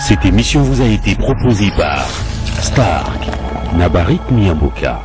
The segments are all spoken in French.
Cette émission vous a été proposée par Stark, Nabarit Miamboka.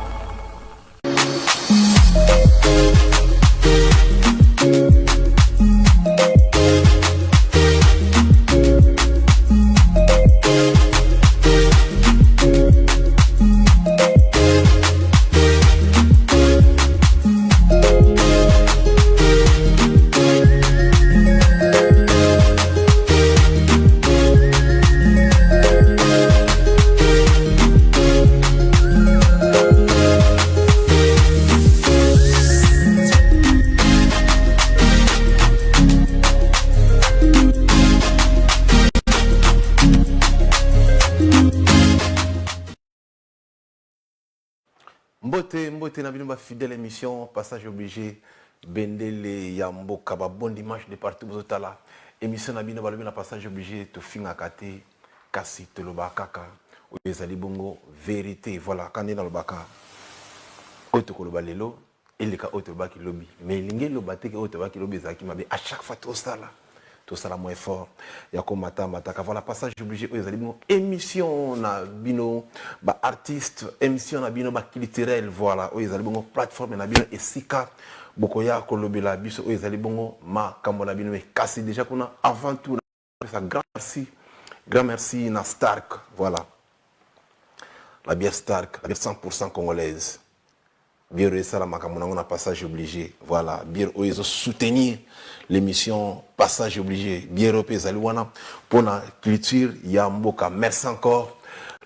Mbote na bino ba fidèle émission passage obligé bendele ya mboka ba bon dimanche de partout bozotala émission na bino balobi na passage obligé to finga kate kasi to loba kaka ezali bongo vérité voilà quand na lobaka oto ko loba lelo eleka oto loba ki lobi mais lingi loba te ke oto loba ki lobi ezaki mabe à chaque fois tout ça moins fort ya ko mataka voilà passage obligé ezali bongo émission na bino ba artiste émission na bino ba culturel voilà ezali bongo plateforme na bino esika bokoya ko lobela biso ezali bongo ma kambo na bino mais kasi déjà kuna avant tout ça grand merci na Stark voilà la bière Stark la bière 100% congolaise bière ça la makambo na passage obligé voilà bière oyo soutenir l'émission passage obligé bière européenne zaliwana pour la culture ya mboka merci encore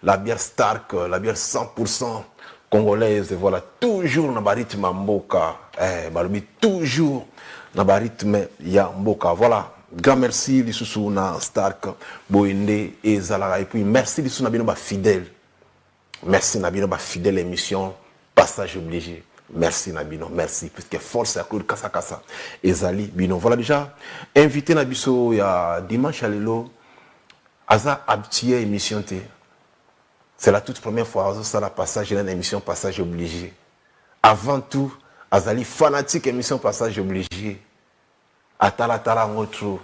la bière Stark la bière 100% congolaise voilà toujours na rythme mboka balobi toujours na rythme ya mboka voilà grand merci lisusu na Stark boende ezalaka et puis merci lisusu na bino ba fidèle merci na bino ba fidèle émission passage obligé. Merci Nabino, merci. Puisque force à Claude Kassa Ezali Bino. Voilà déjà, invité Nabiso il y a dimanche à l'élo, Aza habitué émission T. C'est la toute première fois ça la passage dans l'émission passage obligé. Avant tout, Azali fanatique émission passage obligé. Atala ngotro.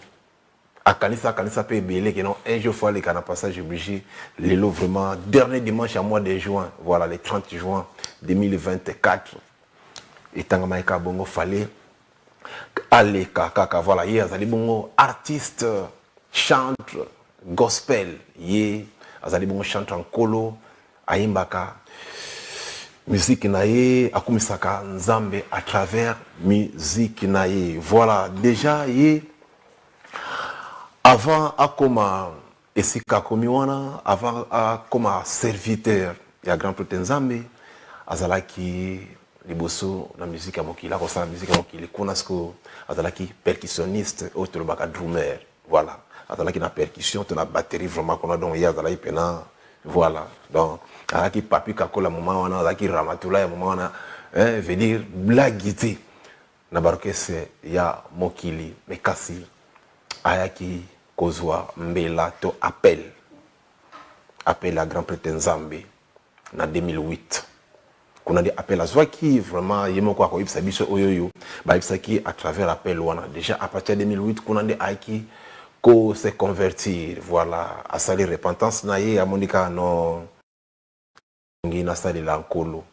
Akanisa pe belé que non un jour fois les canaux passage obligé. L'élo vraiment dernier dimanche à mois de juin, voilà le 30 juin 2024. Et Tangamaïka Bongo fallait aller kaka voilà hier azali bongo artiste chante gospel ye azali bongo chante en kolo aimbaka musique naie akumisaka nzambe à travers musique naie voilà déjà ye avant akoma esika komiwana avant akoma serviteur ya grand prêtre nzambe azalaki liboso na musique ya mokili akosala musique ya mokili kuna siko azalaki percussionniste au tolobaka drummer voilà azalaki na percussion to na batterie vraiment kuna donc ya azalaki pena voilà donc azalaki papi kakola moment wana azalaki ramatula ya moment wana veut dire blagité na barokese ya mokili mais kasi ayaki kozwa mbela to appel à grand prêtre Nzambe na 2008 qu'on a des appels à soi qui vraiment yemo kwa ibisa biso oyoyo ba ibisa qui à travers appel wana déjà à partir de 2008 qu'on a des aiki ko se convertir voilà à salir repentance na ye ya monika no ngina sali la nkolo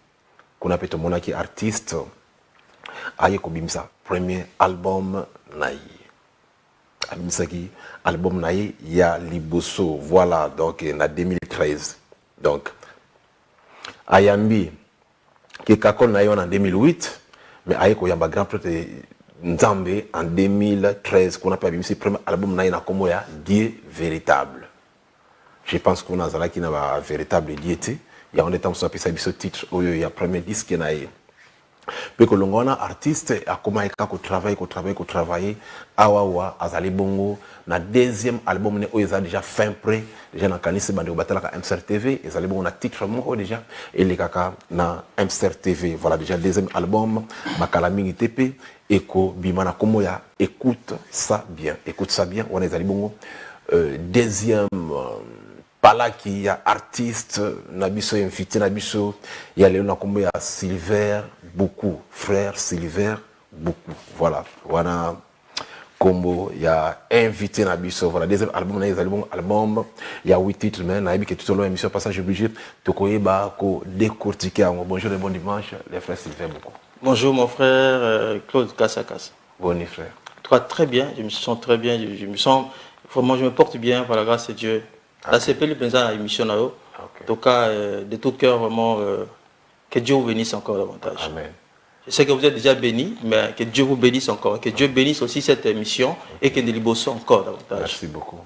kuna peto monaki artiste aye ko bimsa premier album na ye abimsaki album na ye ya liboso voilà donc na 2013 donc ayambi qui kakon na yon en 2008 mais ayeko yamba grand prêtre Nzambe en 2013 qu'on a pas vu ce premier album na komo ya Dieu véritable. Je pense qu'on a zala qui na véritable Dieu té il y a on est en so apesa biso titre oyo ya premier disque na ye pe ko longona artiste akoma eka ko travailler awawa azali bongo na deuxième album ne oyo za déjà fin prêt déjà na kanisi bande batala ka MCR TV ezali bongo na titre moko déjà et les kaka na MCR TV voilà déjà deuxième album makala mingi TP eko bimana komo ya écoute ça bien on ezali bongo deuxième pala qui ya artiste nabiso invité nabiso ya leo na kombo ya Silver beaucoup frère Silver beaucoup voilà Combo, il y a invité Nabiso, voilà, deuxième album, il y a 8 titres, mais Nabi qui est tout au long émission Passage Obligé, Tokoyeba, ko décortiquer. Bonjour et bon dimanche, les frères Sylvain beaucoup. Bonjour mon frère Claude Kassakas. Bon frère. Toi, très bien, je me sens très bien, je me sens, vraiment, je me porte bien par la grâce de Dieu. La CP, le président de l'émission, en tout cas, de tout cœur, vraiment, que Dieu vous bénisse encore davantage. Amen. Je sais que vous êtes déjà bénis, mais que Dieu vous bénisse encore. Que Dieu bénisse aussi cette émission et que nous libérons encore davantage. Merci beaucoup.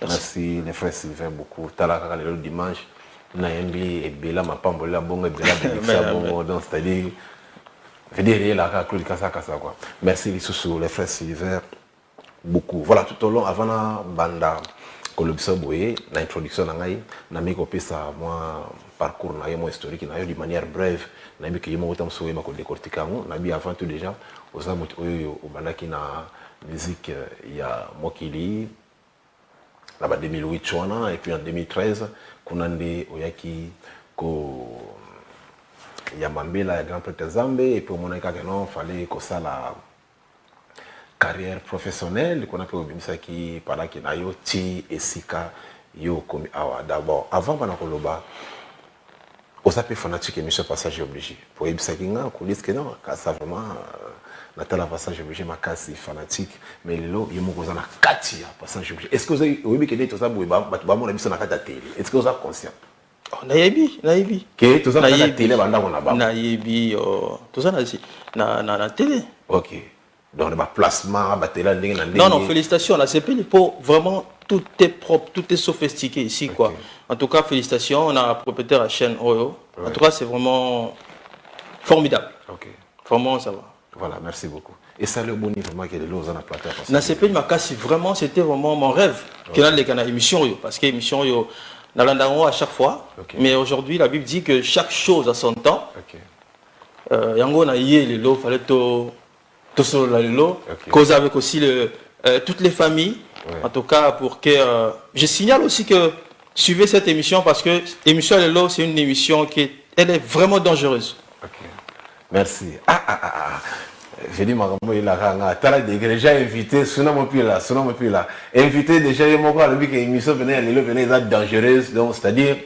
Merci les frères Sylvain beaucoup. Talaka le dimanche, Naembi et Bela Mapambola Bongo et Bela Bongo, donc c'est-à-dire, vedez la Claude Kassakas quoi. Merci les sous les frères Sylvain beaucoup. Voilà tout au long avant la banda Kolobisa Boye, l'introduction nangai, nami kopé ça moi parcours na moi historique na de manière brève, nami que yemo autant soué ma ko décortiquer nabi avant tout déjà aux amout au bandaki na musique il y a Mokili là-bas 2008 chouana et puis en 2013 kunande oyaki ko ya Mambela ya grand prêtre Zambé et puis au monaka que non fallait que ça la carrière professionnelle qu'on a fait au Bimisaki pendant qu'il a yo ti et sika yo comme awa d'abord avant banakoloba on s'appelle fanatique émission Passage Obligé pour Bimisaki nga ko disque non ça vraiment natala Passage Obligé ma casse fanatique mais lelo yemo ko na kati ya Passage Obligé est-ce que vous avez oui que tout ça ba mon émission na kata télé est-ce que vous êtes conscient nayebi que tout ça na kata télé banda ko na ba nayebi tout ça na télé. OK. Donc, le placement, non, félicitations. La CPL, pour vraiment, tout est propre, tout est sophistiqué ici, okay. Quoi. En tout cas, félicitations. On a un propriétaire à chaîne Oyo. Ouais. En tout cas, c'est vraiment formidable. Okay. Vraiment, ça va. Voilà, merci beaucoup. Et ça, le bon niveau, qui est de l'eau, on a platé. La CPL, vraiment, c'était vraiment mon rêve. Okay. Qu'il y a émission, parce que l'émission, dans l'andango à chaque fois. Okay. Mais aujourd'hui, la Bible dit que chaque chose a son temps. Yango, on a yé, les lots, fallait tout. Cause avec aussi toutes les familles, en tout cas pour que... je signale aussi que suivez cette émission parce que l'émission Lelo, c'est une émission qui elle est vraiment dangereuse. Okay. Merci. Je dis il a déjà invité, invité déjà, l'émission venait dangereuse, donc c'est-à-dire,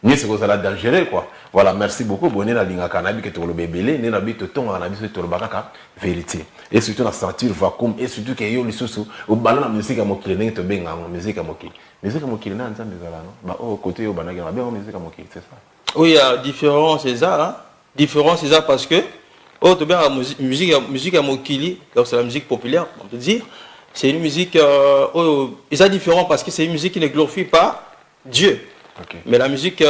mais c'est que ça dangereux quoi. Voilà, merci beaucoup. Bonne la linga cannabis que tu le bébé, né na bito ton cannabis que tu le bakaka vérité. Et surtout la sentir vacuum et surtout que yo lisusu au ballon la musique à mokile ne to benga musique à mokile. Musique à mokile na nzambe zala non. Ba au côté au banaki na bien musique à mokile, c'est ça. Oui, il y a différents César hein. Différents César parce que oh to bien musique à mokili, donc c'est la musique populaire, on peut dire. C'est une musique ils sont différents parce que c'est une musique qui ne glorifie pas Dieu. Okay. Mais la musique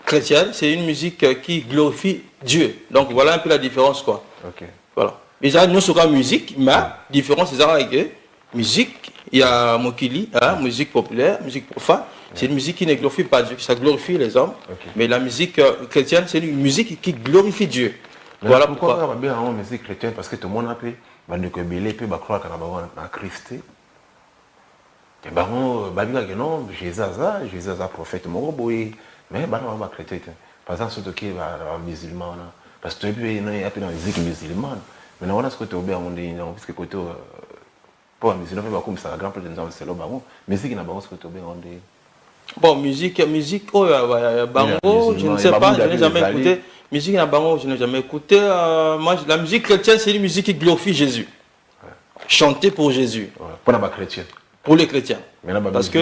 chrétienne, c'est une musique qui glorifie Dieu. Donc voilà un peu la différence quoi. Okay. Voilà. Déjà nous sommes en musique, mais la différence c'est avec musique, il y a Mokili, hein, musique populaire, musique profane. C'est une musique qui ne glorifie pas Dieu, ça glorifie les hommes. Okay. Mais la musique chrétienne, c'est une musique qui glorifie Dieu. Mais voilà pourquoi on a bien en musique chrétienne parce que tout le monde a pris que belé peut croire qu'on a Christ. Et non, Jésus a prophète Moroboy, mais on va chrétien. Par exemple, ceux qui sont musulmans, parce que tu es dans la musique musulmane, mais on a ce que tu es bien, parce que côté pour la musulmane, comme ça, grand peu de gens, c'est le baron, musique n'a pas ce que tu es bien. Bon, musique, oh, bango, je ne sais pas, je n'ai jamais écouté. Musique n'a bango, je n'ai jamais écouté. Moi, la musique chrétienne, c'est une musique qui glorifie Jésus. Chanter pour Jésus. Pour la chrétienne. Pour les chrétiens. Parce que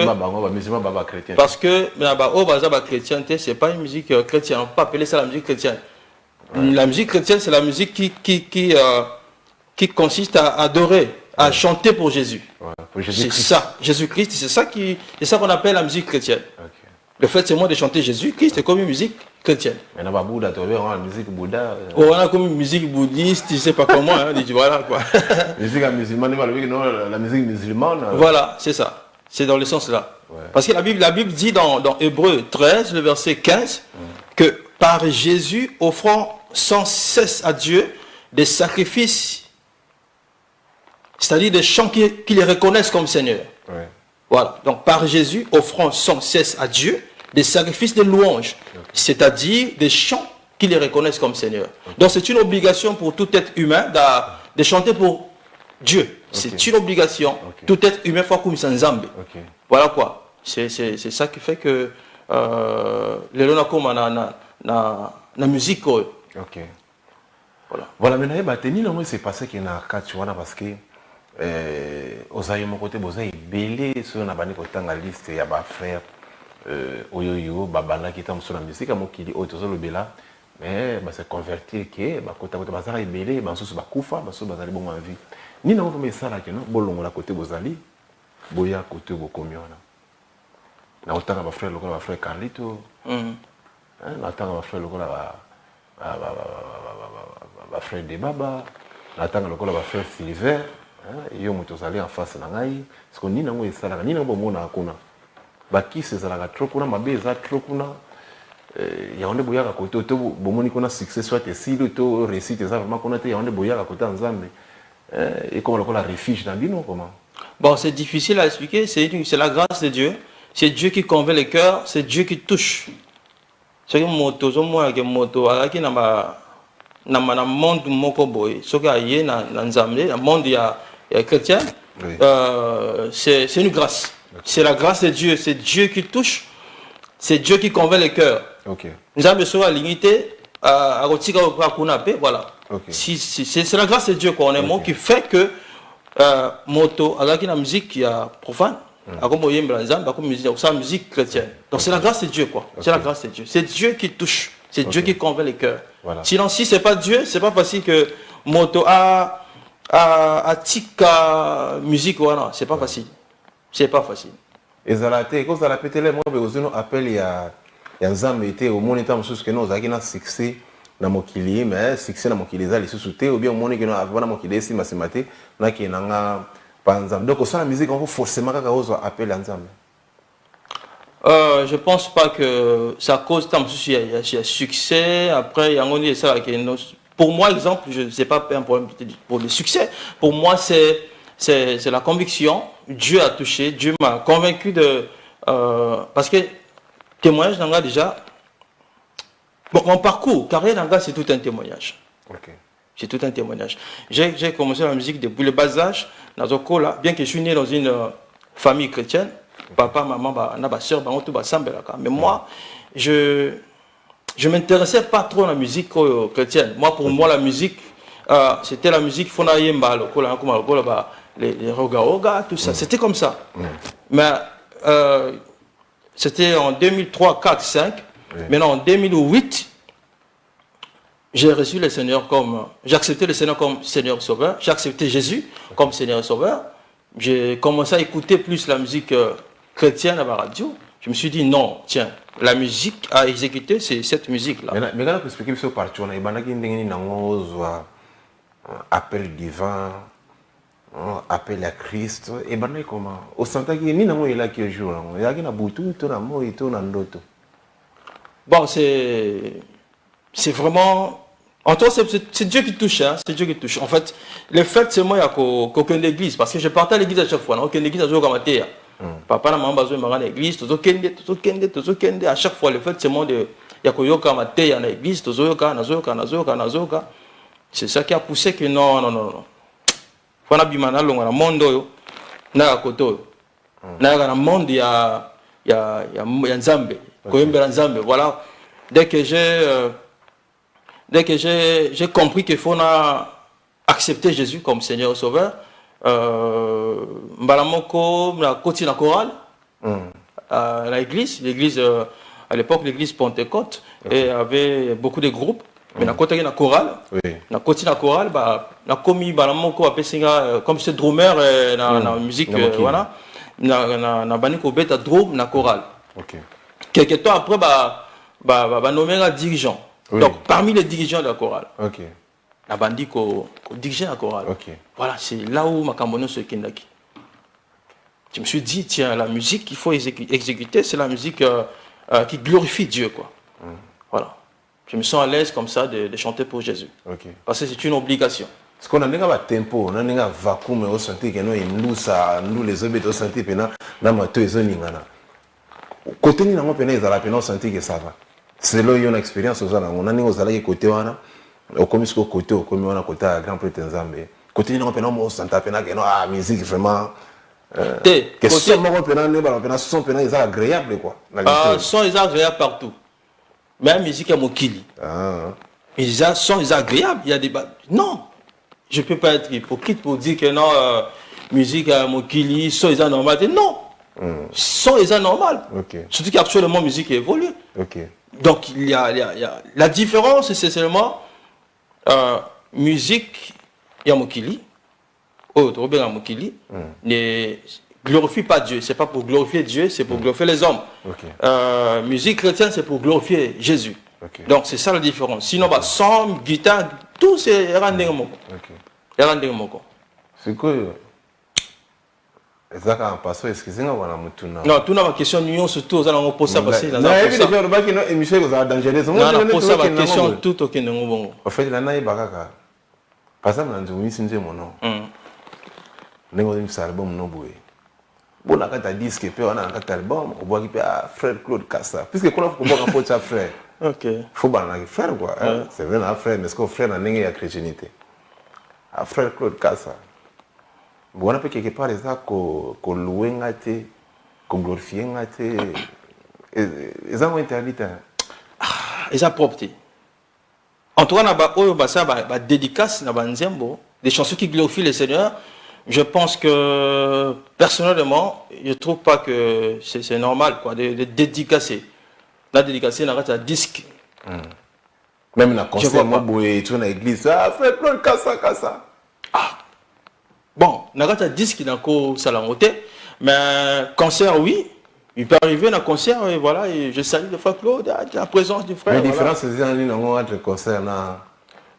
la chrétienté, ce n'est pas une musique chrétienne. On ne peut pas appeler ça la musique chrétienne. Ouais. La musique chrétienne, c'est la musique qui consiste à adorer, à chanter pour Jésus. Ouais, c'est ça, Jésus-Christ, c'est ça qu'on appelle la musique chrétienne. Okay. Le fait, c'est moi de chanter Jésus-Christ, c'est comme une musique chrétienne. Mais on a Bouddha, tu vois, la musique Bouddha. On a comme une musique bouddhiste, tu ne sais pas comment, hein, voilà quoi. Musique musulmane, la musique musulmane. Voilà, c'est ça. C'est dans le sens là. Ouais. Parce que la Bible dit dans Hébreux 13, le verset 15, que par Jésus, offrant sans cesse à Dieu des sacrifices, c'est-à-dire des chants qui les reconnaissent comme Seigneur. Ouais. Voilà. Donc par Jésus, offrant sans cesse à Dieu des sacrifices de louange, c'est-à-dire des chants qui les reconnaissent comme Seigneur. Donc c'est une obligation pour tout être humain de chanter pour Dieu. C'est une obligation. Tout être humain faut comme ça Nzambe. Voilà quoi. C'est ça qui fait que les gens comme na musique. Ok. Voilà, maintenant, bah, c'est passé qu'il y a un parce que aux aïeux, mon côté, vous avez belé sur la liste, il y a des frères, Oyoyo, Babana qui est sur la musique, qui dit, oh, tout ça, le bela, mais c'est converti, que, quand vous avez belé, vous avez koufa, vous avez bon envie. Ni n'a pas ça là, non, bolon la côté vous allez, boya côté vous communion. Na autant que frère, le frère Carlito, na autant que frère, le frère de Baba, n'attend le frère Silver, et on est allé en face de l'angaï, parce qu'on n'y n'a pas ça, ni n'a pas mon akuna. Baki c'est ça la trop kuna, ma bise trop kuna. Il y a un débouillard à côté, au bon qu'on a succès, soit et si le taux récite, vraiment qu'on a été un débouillard à côté en Zambie. Et comment on la refuge dans l'île, comment? Bon, c'est difficile à expliquer, c'est la grâce de Dieu. C'est Dieu qui convainc les cœurs, c'est Dieu qui touche. C'est une moto, c'est moi qui moto, alors qu'il n'a pas. Dans le monde mokoboy, ce qu'il y a dans le monde chrétien, c'est une grâce. C'est la grâce de Dieu. C'est Dieu qui touche. C'est Dieu qui convainc les cœurs. Nous avons besoin de limiter à Rotika Kunape. Voilà. C'est la grâce de Dieu. On est mot qui fait que moto, avec la musique qui est profane, comme musique chrétienne. Donc c'est la grâce de Dieu, quoi. C'est la grâce de Dieu. C'est Dieu qui touche. C'est Dieu qui convainc les cœurs. Voilà. Sinon, si ce n'est pas Dieu, ce n'est pas facile que moto a tika musique, voilà. Ce n'est pas facile. C'est pas facile. Et Zalate, quand Zalate, peut-être, moi, je appelle il y a un zam été au monde temps que nous avons succès dans mon kili, mais succès dans mon kili, les sous-soutés, ou bien au monde que nous avons dans mon kili, si mathématique, n'a qui n'a pas un zam. Donc, au la musique, on faut forcément appeler un zam. Je pense pas que ça cause tant il y a succès. Après, il y a un ça pour moi, exemple, je ne sais pas un problème pour le succès. Pour moi, c'est la conviction. Dieu a touché, Dieu m'a convaincu de parce que témoignage d'Anga déjà. Bon, mon parcours, carrière d'Anga, c'est tout un témoignage. C'est tout un témoignage. J'ai commencé la musique depuis le bas âge, dans Zokola, bien que je suis né dans une famille chrétienne. Papa, maman, ma soeur, mais moi, je ne m'intéressais pas trop à la musique chrétienne. Moi, pour moi, la musique, c'était la musique Fonayemba, les Roga, tout ça. C'était comme ça. Mais c'était en 2003, 4, 5. Maintenant, en 2008, j'ai reçu le Seigneur comme. J'ai accepté le Seigneur comme Seigneur Sauveur. J'ai accepté Jésus comme Seigneur Sauveur. J'ai commencé à écouter plus la musique chrétienne à la radio. Je me suis dit non, tiens, la musique à exécuter, c'est cette musique-là. Mais quand vous expliquez ce partout, il y a un appel divin, appel à Christ, et ben comment? Au centre qui ni nango il a qui joue, il y a qui na boutou, tout na mo et tout na ndoto. Bon, c'est vraiment. En tout cas, c'est Dieu qui touche, hein? C'est Dieu qui touche. En fait, le fait, c'est moi, il n'y a qu'aucune église, parce que je partais à l'église à chaque fois, aucune église à jouer comme Théa. Papa, maman, bazo, à l'église, tout kende, à chaque fois, le fait, c'est moi, il y a qu'aucun comme Théa à l'église, nazoka. C'est ça qui a poussé que non. Faut na bimana longa na monde na koto. Na monde ya Nzambe, koyembela Nzambe. Voilà. Dès que j'ai compris qu'il faut accepter Jésus comme Seigneur et Sauveur, Mbalamoko, la côté la chorale, l'église, à l'époque, l'église Pentecôte, et avait beaucoup de groupes. Mais la côté la chorale, la côté la chorale, la commis Mbalamoko a fait comme ce drummer la musique, voilà, na baniko beta drum na chorale. Quelque temps après, nommé un dirigeant. Donc, parmi les dirigeants de la chorale, la bandi ko dirigeait la chorale. Voilà, c'est là où ma cambono se kendaki. Je me suis dit, tiens, la musique qu'il faut exécuter, c'est la musique qui glorifie Dieu, quoi. Voilà. Je me sens à l'aise comme ça de chanter pour Jésus. Parce que c'est une obligation. Parce qu'on a un tempo, on a un vacuum au senti que nous les obéis au senti que nous côté ni nango pena ezala pena senti que ça va. C'est là une expérience aux gens on a ni aux ala côté wana au komisko côté au komi wana côté grand prêtre Nzambe Côté non, on s'entend que non, ah, musique vraiment. Côté son est agréable quoi. Son est agréable partout. Mais la musique est mokili. Son est agréable. Il y a des non, je peux pas être hypocrite pour dire que non, musique est mokili, son est normal. Non, son est normal. Surtout qu'actuellement la musique évolue. Donc il y a la différence, c'est seulement musique et mokili. Robert Mokili ne glorifie pas Dieu. C'est pas pour glorifier Dieu, c'est pour glorifier les hommes. Musique chrétienne, c'est pour glorifier Jésus. Donc c'est ça la différence. Sinon, son, guitare, tout c'est rendez-vous. C'est quoi? Exactement, parce que excusez-moi, non, tout n'a question nous surtout ça on pose ça parce que non, il émission vous a dangereux. Non, pose ça la question tout aucun bon. En fait, la naïe bakaka. Par exemple, dans une singe mon nom. Nengo un album non boué. Bon, quand tu disque puis on a un album, on voit qu'il frère Claude Cassa. Puisque quand on voit un peu de frère. Faut pas un frère quoi. C'est vrai un frère, mais ce qu'on frère dans la chrétienté. Un frère Claude Cassa. Bon, on a quelque part ça qu'on louer ngate, qu'on glorifie ngate. Ils ont interdit. Ils ont propreté. En tout cas, on a ça dédicace na banzembo, des chansons qui glorifient le Seigneur. Je pense que personnellement, je trouve pas que c'est normal quoi de dédicacer. La dédicacer dans un disque. Même dans concert, moi boy, tu dans l'église, ah frère Claude Cassa. Bon, dans un disque dans le salangoté, mais concert oui. Il peut arriver dans un concert et voilà, et je salue le frère Claude, la présence du frère. La différence c'est entre concert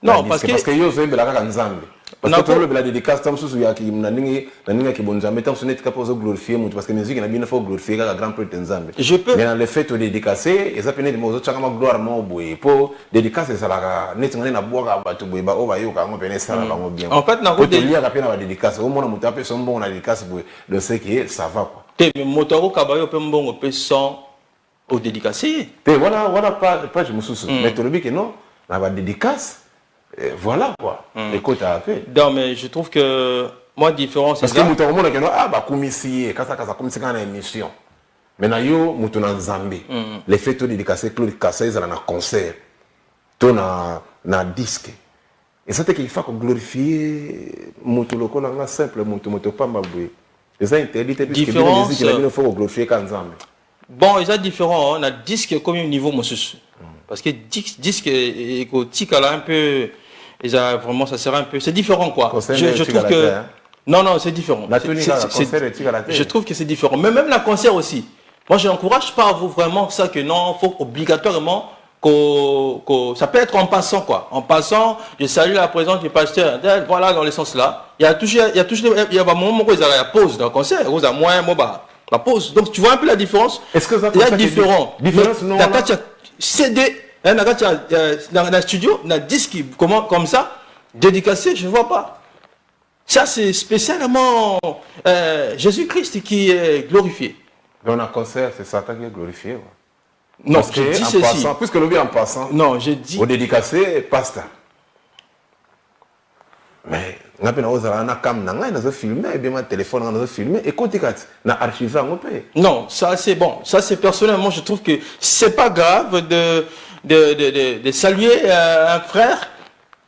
non, parce que yo c'est la nzambe. Parce que la dédicace tam sous ya ki naninga ki bonjambe tam sonnet capable de glorifier parce que musique na bien faut glorifier la grand prêtre nzambe. Je peux mais dans le fait de dédicacer, et ça peut être mozo changa ma gloire mo boye pour dédicacer ça la net ngani na boka batu boye ba o ba yo ka ngo pene ça la ngo bien. En fait na ko dédicacer ka pena ba dédicace au mona mutu ape son bon na dédicace boye le c'est que ça va quoi. Te motoro ka ba yo pe mbongo pe son au dédicacé. Te voilà pas je me soucie. Mais tu le dis que non, na ba dédicace. Voilà quoi. Écoute à fait. Non mais je trouve que moi différence parce que mutu au monde que non ba komisi kasa komisi kana émission. Mais na yo mutu na nzambe. Les fêtes de dédicacer Claude Cassa ils na concert. To na disque. Et ça qu'il faut glorifier mutu lokola nga simple mutu pas maboué. Les interdits puisque la musique il faut glorifier quand nzambe. Bon, ils sont différents, on a disque comme un niveau monsieur. Parce que disque écotique là un peu ils a vraiment ça sert un peu c'est différent quoi. Je trouve que non c'est différent. Je trouve que c'est différent. Mais même la concert aussi. Moi je n'encourage pas à vous vraiment ça que non faut obligatoirement que ça peut être en passant quoi. En passant, je salue la présence du pasteur. Voilà dans le sens là. Il y a un moment où il y a la pause dans le concert, il y a moins la pause. Donc tu vois un peu la différence. Est-ce que ça il y a différent. Différence non. CD, dans le studio, dans le disque comme ça, dédicacé, je ne vois pas. Ça, c'est spécialement Jésus-Christ qui est glorifié. Dans un concert, c'est Satan qui est glorifié. Ouais. Non, parce que en passant, puisque le bien en passant, non, j'ai dit. Au dédicacé, pasteur. Mais, on a filmé, bien mon téléphone, on a filmé, et quand on a archivé, on peut. Non, ça c'est bon. Ça c'est personnellement, je trouve que c'est pas grave de saluer un frère,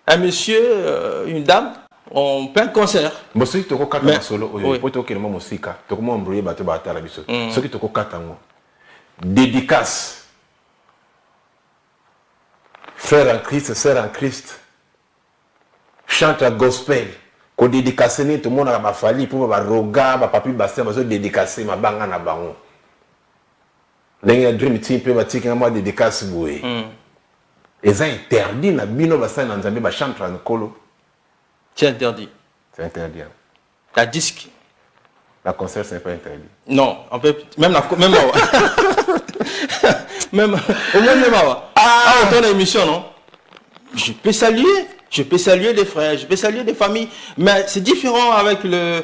un monsieur, une dame, en plein concert. Mais ceux qui te kata solo, pour toi qui est mon musica, tu comment embrouiller bateau à la biso. Ceux qui te kata moi, dédicace, frère en Christ, sœur en Christ. Chante à gospel, qu'on dédicace tout le monde a ma famille pour ma roga, ma papi bastien, ma dédicacer ma banga na bango. L'un dream team peut ma tique moi dédicace boué. Et ça interdit na bino bastien na nzambe ba chante en colo. C'est interdit. C'est interdit. La disque. La concert c'est pas interdit. Non, on peut même même au moins même dans l'émission non. Je peux saluer les frères, je peux saluer des familles, mais c'est différent avec le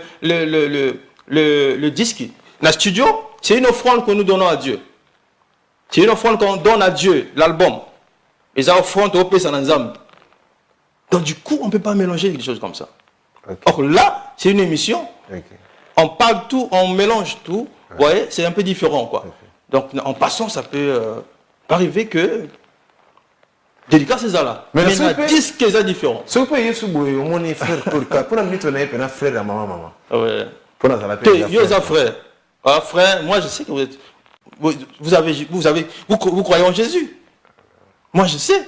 disque. La studio, c'est une offrande que nous donnons à Dieu. C'est une offrande qu'on donne à Dieu, l'album. Et ça offrande au pays ensemble. Donc du coup, on ne peut pas mélanger des choses comme ça. Okay. Or là, c'est une émission. Okay. On parle tout, on mélange tout. Vous voyez, c'est un peu différent, quoi. Okay. Donc, en passant, ça peut arriver que délicat c'est ça là. Mais il y a 10 qui sont différents. Si vous payez ce bout, on est frère pour la minute, on est un frère à maman. Ouais. Pour la paix. Vous êtes frère. Ah, frère, moi je sais que vous êtes. Vous croyez en Jésus. Moi je sais.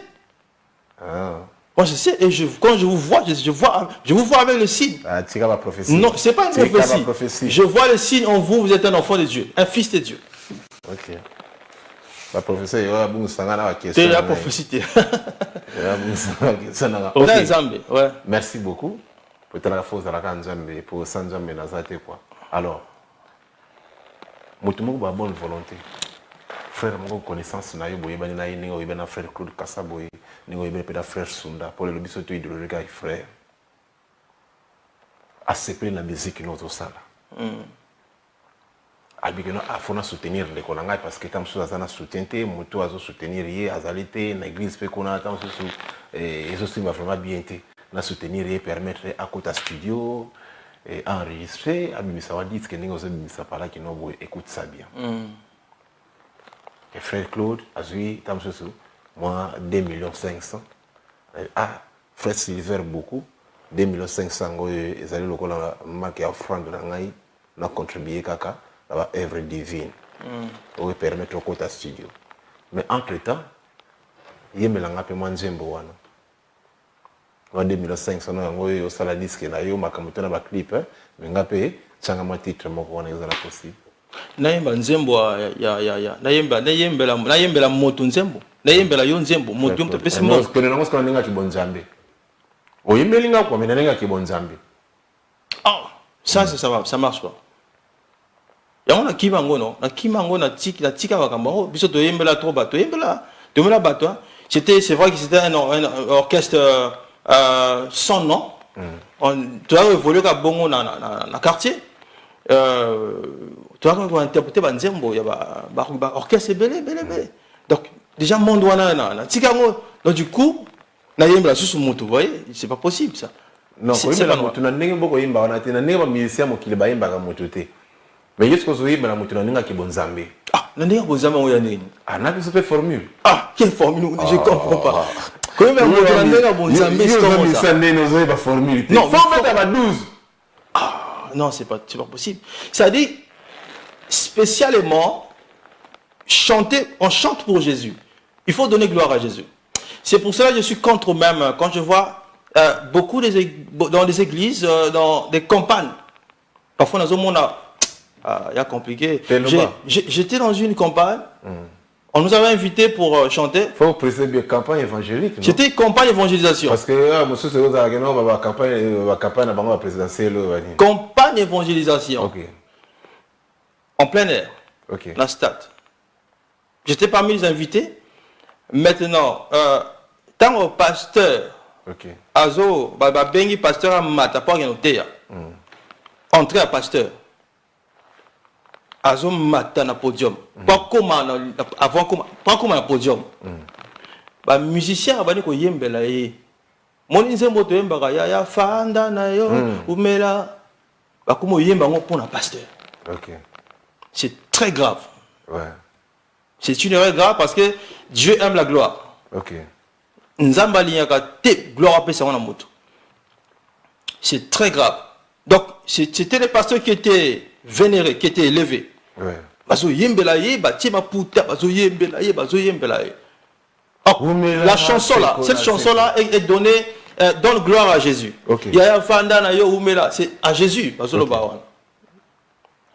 Ah. Moi je sais. Et quand je vous vois, je vous vois avec le signe. Ah, tu as ma prophétie. Non, ce n'est pas une prophétie. Je vois le signe en vous, vous êtes un enfant de Dieu, un fils de Dieu. Ok. La prophétie, il y a une question. C'est la prophétie. Okay. Merci beaucoup. Peut-être la force de la Kanzambe pour Sanzambe Nazate quoi. Alors, Motumo a bonne volonté. Frère, mon connaissance na yoboye bani na yini o ibena frère Claude Kassaboy, ni o ibena peda frère Sunda pour le biso to idéologique avec frère. Accepter la musique notre salle. Abigeno afona soutenir les kolanga parce que tam sous azana soutente moto azo soutenir yé azalité na église pe kona tam sous et aussi va vraiment bien té na soutenir et permettre à côté studio et enregistrer abimisa wa dit que ningo zo bimisa pala qui no boy écoute ça bien. Et frère Claude azui tam sous moi 2,5 millions. Ah frère Silver beaucoup 2,5 millions ezali lokola marque offrande na ngai na contribuer kaka la œuvre divine pour permettre au côté studio. Mais entre temps, il y a un peu moins de gens. En 2005, il y a un disque, il y a un clip, mais il y a un titre qui est possible. Nayemba nzembo ya nayembela moto nzembo nayembela yo nzembo moto mto pesi mo ko na ngosko ninga kibonzambe oyimbelinga kwa mina ninga kibonzambe. Ah ça marche pas. On a qui mangono, na qui mangona tika wakambo biso to yembela trop bato yembela bato. C'est vrai que c'était un orchestre sans nom. On doit évoluer comme bongo na quartier. Tu dois interpréter banzembo ya ba orchestre belé. Donc déjà monde wana na tika ngo donc du coup na yembela sous moto, vous voyez, c'est pas possible ça. Non, c'est pas moto na ndenge boko yemba wana te na ndenge ba musicien mokili ba yemba ka moto te. Mais est-ce que vous avez la moto na ki bonzambe? Ah, na ndenge bonzambe o ya nini? Ah, na biso pe formule. Ah, quelle formule? Je comprends pas. Comment la moto na ndenge bonzambe c'est comme ça? Nous ba formule. Non, faut mettre à 12. Ah, non, c'est pas possible. Ça dit spécialement chanter, on chante pour Jésus. Il faut donner gloire à Jésus. C'est pour cela que je suis contre même quand je vois beaucoup dans les églises, dans des campagnes. Parfois dans un monde il y a compliqué. J'étais dans une campagne. On nous avait invités pour chanter. Il faut préciser bien campagne évangélique. C'était campagne évangélisation. Parce que monsieur c'est campagne présidentielle. Campagne évangélisation. Ok. En plein air. Ok. La stade. J'étais parmi les invités. Maintenant, tant au pasteur. Ok. Azo, bengi pasteur à Matapa Genotea. Entrée à pasteur. Azo mata na podium. Pas comme avant comme na podium. Ba musicien abani ko yembela ye. Moni nzembo to yembaka ya fanda na yo umela. Ba komo yemba ngo pour na pasteur. OK. C'est très grave. Ouais. C'est une erreur grave parce que Dieu aime la gloire. OK. Nzamba linyaka te gloire a pesa wana moto. C'est très grave. Donc c'était les pasteurs qui étaient vénéré, qui était élevé. Ouais. Bazo yembela ye, batima puta, bazo yembela ye. La chanson là, cette chanson là est donnée, donne gloire à Jésus. Okay. Yaya fanda na yo umela, c'est à Jésus, bazo lo bawan.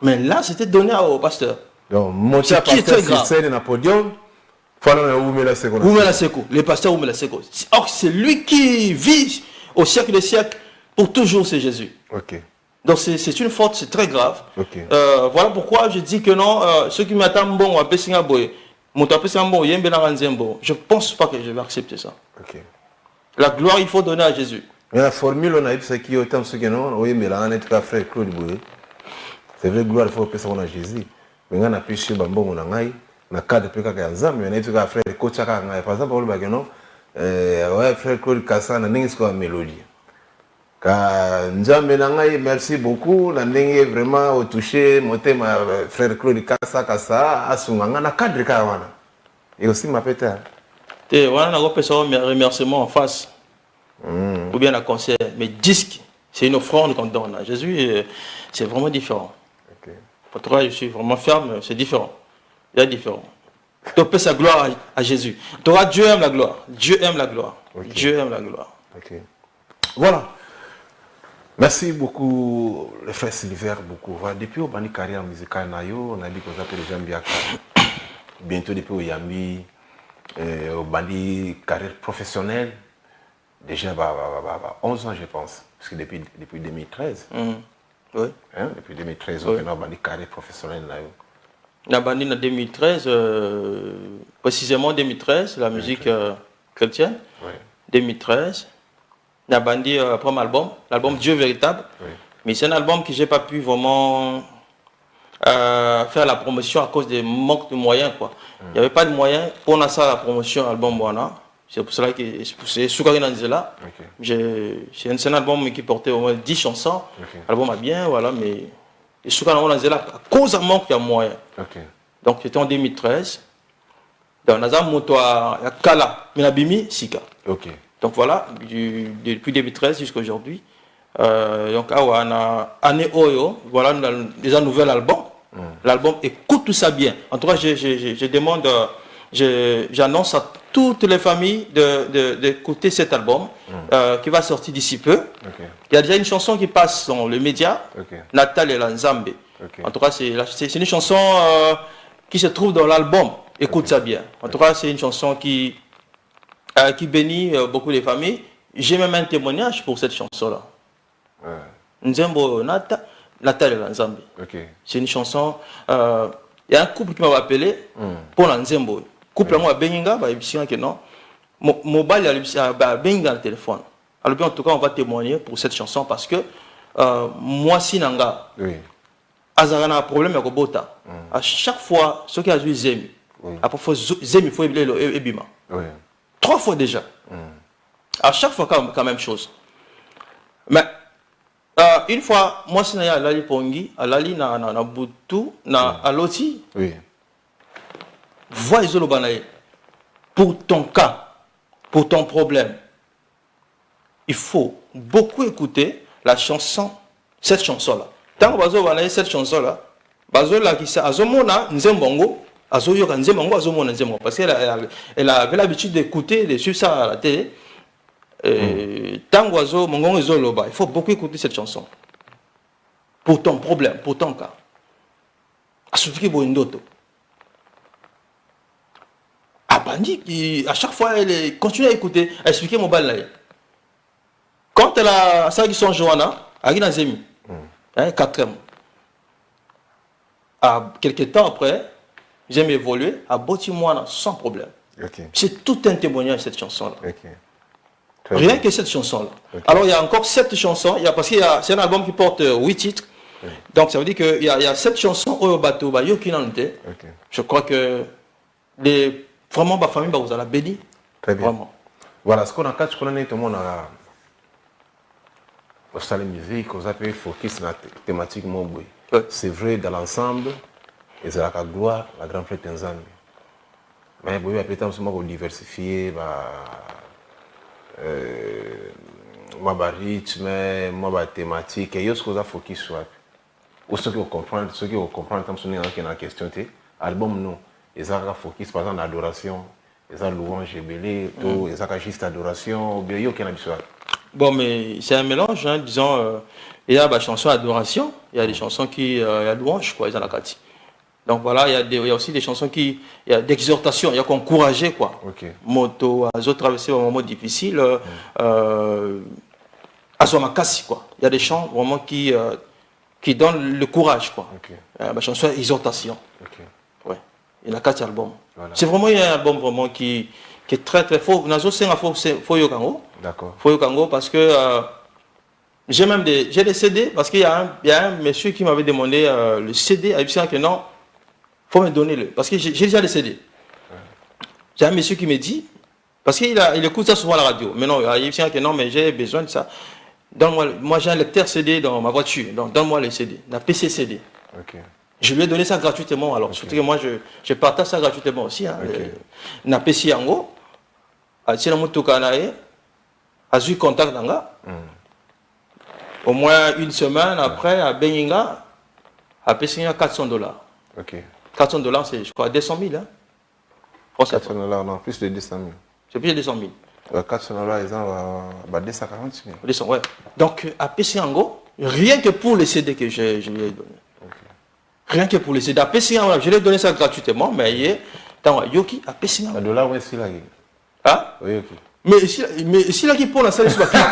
Mais là, c'était donné au pasteur. Donc, monter à pasteur sur scène na podium, fanda na umela seko. Umela seko, le pasteur umela seko. Or c'est lui qui vit au siècle des siècles pour toujours, c'est Jésus. OK. Donc c'est une faute, c'est très grave. Okay. Voilà pourquoi je dis que non, ceux qui m'attendent bon, je ne pense pas que je vais accepter ça. Okay. La gloire, il faut donner à Jésus. Mais la formule, on a dit qu'il y a autant de ceux qui non, oui, mais là, on est frère Claude Boué. C'est vrai, gloire, il faut que ça soit à Jésus. Mais on a pu chez Bambo, on a un cadre de Pékazam, mais on a dit que frère Kochaka, par exemple, on a dit non, ouais, frère Claude Kassa, on a dit que c'est une mélodie. Nzambe nangai, merci beaucoup. Nandenge vraiment au touché, moté ma frère Claude Kassa, Asunganga, na cadre kawana. Et aussi ma pétard. Et voilà, on a un remerciement en face. Ou bien un concert. Mais disque, c'est une offrande qu'on donne à Jésus. C'est vraiment différent. Pour toi, je suis vraiment ferme, c'est différent. Il y a différent. Tu peux sa gloire à Jésus. Toi, Dieu aime la gloire. Dieu aime la gloire. Dieu aime la gloire. Voilà. Merci beaucoup, le frère Sylvain, beaucoup. Voilà. Depuis au bani carrière musicale, on a dit qu'on appelle les gens bien. Bientôt depuis au Yambi, au bani carrière professionnelle, déjà 11 ans je pense, parce que depuis 2013. Oui. Hein, depuis 2013, on a un bani carrière professionnelle. La bandi en 2013, précisément 2013, la musique chrétienne. Oui. 2013. La bandi premier album, l'album Dieu véritable. Oui. Mais c'est un album que j'ai pas pu vraiment faire la promotion à cause des manques de moyens, quoi. Il n'y avait pas de moyens pour ça la promotion album Wana. C'est pour cela que c'est Soukari Nanzela. C'est un album qui portait au moins 10 chansons. L'album a bien, voilà, mais Soukari Nanzela à cause d'un manque de moyens. Donc c'était en 2013. Dans Nazam Moto à Kala, Minabimi, Sika. Donc voilà, depuis 2013 jusqu'à aujourd'hui. Donc on a année Oyo, voilà déjà un nouvel album. L'album écoute tout ça bien. En tout cas, je demande, j'annonce à toutes les familles d'écouter cet album qui va sortir d'ici peu. Il y a déjà une chanson qui passe dans les médias, Natal et Lanzambe. En tout cas, c'est une chanson qui se trouve dans l'album. Écoute ça bien. En tout cas, c'est une chanson qui bénit beaucoup de familles. J'ai même un témoignage pour cette chanson-là. Nzembo Natal et Lanzambe. C'est une chanson. Il y a un couple qui m'a appelé pour Nzembo. Couple moi Benga, que non. Mobile a Benga le téléphone. Alors bien en tout cas, on va témoigner pour cette chanson parce que moi Sinanga. Azarana a un problème avec Bota. À chaque fois, ce qui a joué Zemi. À parfois Zemi faut et Bima. 3 fois déjà. À chaque fois quand même chose. Mais une fois, moi si na Alali Pongi, Alali na Boutou, na Aloti. Vois Isolo Banaye. Pour ton cas, pour ton problème, il faut beaucoup écouter la chanson, cette chanson-là. Tant que Bazo Banaye cette chanson-là, Bazo la qui sa Azomona Nzembongo, Azoyoka Nzembongo, Azomona Nzembongo, parce qu'elle avait l'habitude d'écouter, de suivre ça à la télé. Tango Azo Mongongo Zoloba, il faut beaucoup écouter cette chanson. Pour ton problème, pour ton cas. Asufiki Boindoto. Abandi, à chaque fois, elle continue à écouter, à expliquer mon bal là. Quand elle a ça qui sont Johanna, Agina Zemi, 4e. Quelques temps après, j'aime évoluer à Botimoana sans problème. C'est tout un témoignage cette chanson-là. Rien que cette chanson-là. Alors il y a encore 7 chansons, parce que c'est un album qui porte 8 titres. Donc ça veut dire qu'il y a 7 chansons au bateau, je crois que vraiment ma famille vous a béni. Très bien. Vraiment. Voilà, ce qu'on a quand tout le monde a la musique, on a focus sur la thématique Mobwe. C'est vrai dans l'ensemble, et c'est la gloire, la grande fête Nzambe. Mais vous avez peut-être diversifier ma rythme, ma thématique, et ce qu'on a focus sur. Ou ceux qui comprennent, comme ce n'est la question, album non, ils ont focus par exemple l'adoration, ils ont louange et belé, ils ont juste adoration, bien il y a aucun habitude. Bon, mais c'est un mélange, hein, disons, il y a des chansons adoration, il y a des chansons qui, il y a louange, quoi, ils ont la carte. Donc voilà, il y a aussi des chansons qui, il y a d'exhortation, il y a qu'encourager, quoi. Moto, à autres traverser un moment difficile, à son makasi, quoi. Il y a des chants vraiment qui donnent le courage, quoi. Ma chanson exhortation. Ouais. Il y a 4 albums. Voilà. C'est vraiment un album vraiment qui est très très fort. Nazo Senga faut yokango. D'accord. Faut yokango parce que j'ai des CD parce qu'il y a un monsieur qui m'avait demandé le CD. Il dit que non, faut me donner le parce que j'ai déjà les CD. J'ai un monsieur qui me dit parce qu'il écoute ça souvent à la radio. Mais non, il dit que non, mais j'ai besoin de ça. moi j'ai un lecteur CD dans ma voiture, donc donne-moi les CD, la PC CD. Ok. Je lui ai donné ça gratuitement, alors surtout que moi je partage ça gratuitement aussi. Na PC yango, si la moto kanae, a eu contact d'anga. Au moins une semaine après, à Beninga, à PC $400. Ok. $400, c'est je crois 200 000. Hein? $400, non, plus de 200 000. C'est plus de 200 000. $400, ils ont 240 000. 200, ouais. Donc, à PC Ango, rien que pour les CD que je lui ai donné. Okay. Rien que pour les CD. À PC Ango, je lui ai donné ça gratuitement, mais il est dans Yoki, à PC Ango. $1, où est-ce qu'il a? Ah? Oui, ok. Mais si là qui pour la salle sur la clip,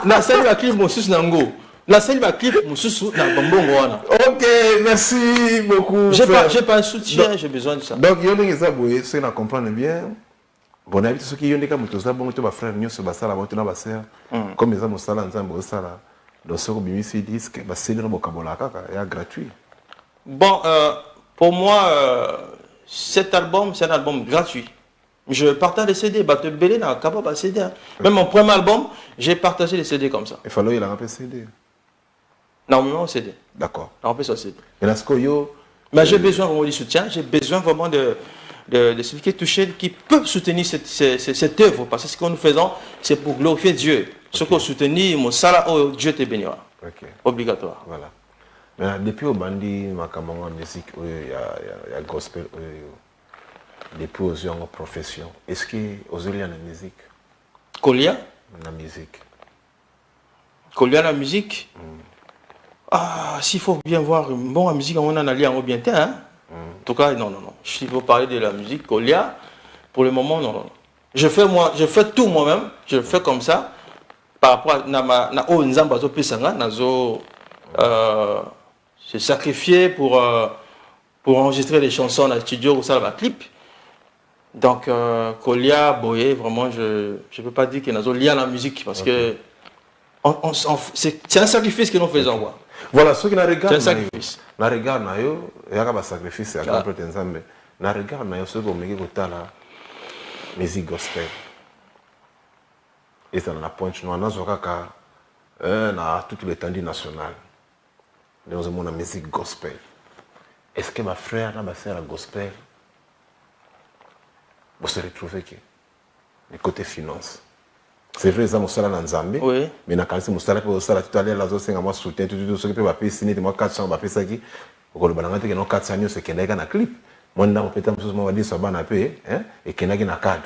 la salle va clip mon sous Nango. La salle va clip mon sous na Bambongo. Ok, merci beaucoup. J'ai pas un soutien, j'ai besoin de ça. Donc, il y a des gens qui comprennent bien. Bon, habitude, ceux qui ont des cas, ils frère, nous sommes basala, nous sommes basala. Comme ils ont basala, nous sommes basala. Donc, ceux qui ont dit que c'est le vocabulaire, c'est gratuit. Bon, pour moi, cet album, c'est un album gratuit. Je partage les CD, bah te belé n'a capable de CD. Même mon premier album, j'ai partagé les CD comme ça. Il fallait il a un CD. Non, CD. D'accord. Non, pas CD. Mais j'ai besoin vraiment du soutien, j'ai besoin vraiment de celui qui est touché, qui peut soutenir cette œuvre. Parce que ce que nous faisons, c'est pour glorifier Dieu. Ce qu'on soutenir, mon salaire, oh, Dieu te bénira. Okay. Obligatoire. Voilà. Mais depuis au bandi, ma musique, il y a gospel, depuis aux en profession. Est-ce que aux y a la musique? Colia? La musique. Colia la musique? Ah, s'il faut bien voir, bon, la musique, on en a lié en bien temps, hein? En tout cas, non. S'il faut parler de la musique, Colia, pour le moment, non. Je fais tout moi-même, je le fais comme ça, par rapport à se sacrifier pour enregistrer les chansons dans le studio ou ça, dans le clip. Donc, Colia, Boye, vraiment, je ne peux pas dire qu'il y a un lien à la musique parce que c'est un sacrifice que nous faisons. Quoi. Voilà, ceux qui n'ont regardé, c'est un sacrifice. Na regard na yo, il y a un sacrifice, il y a un prétendant. Na regard na yo, ceux qui ont mis la musique gospel. Et ça na pointe noire, na toute l'étendue nationale. Nous avons la musique gospel. Est-ce que ma frère na ma sœur gospel? Vous se retrouvez qui? Le côté finance. C'est vrai, ça m'a fait dans Zambie. Oui. Mais dans le cas où je tout à l'heure, là, je moi soutien, tout ce qui peut payer, signer, moi 400, je ça qui. Au le balanga, que 400 c'est qu'il y a un clip. Moi, on peut être moi dire ça va payer, et qu'il y a un cadre.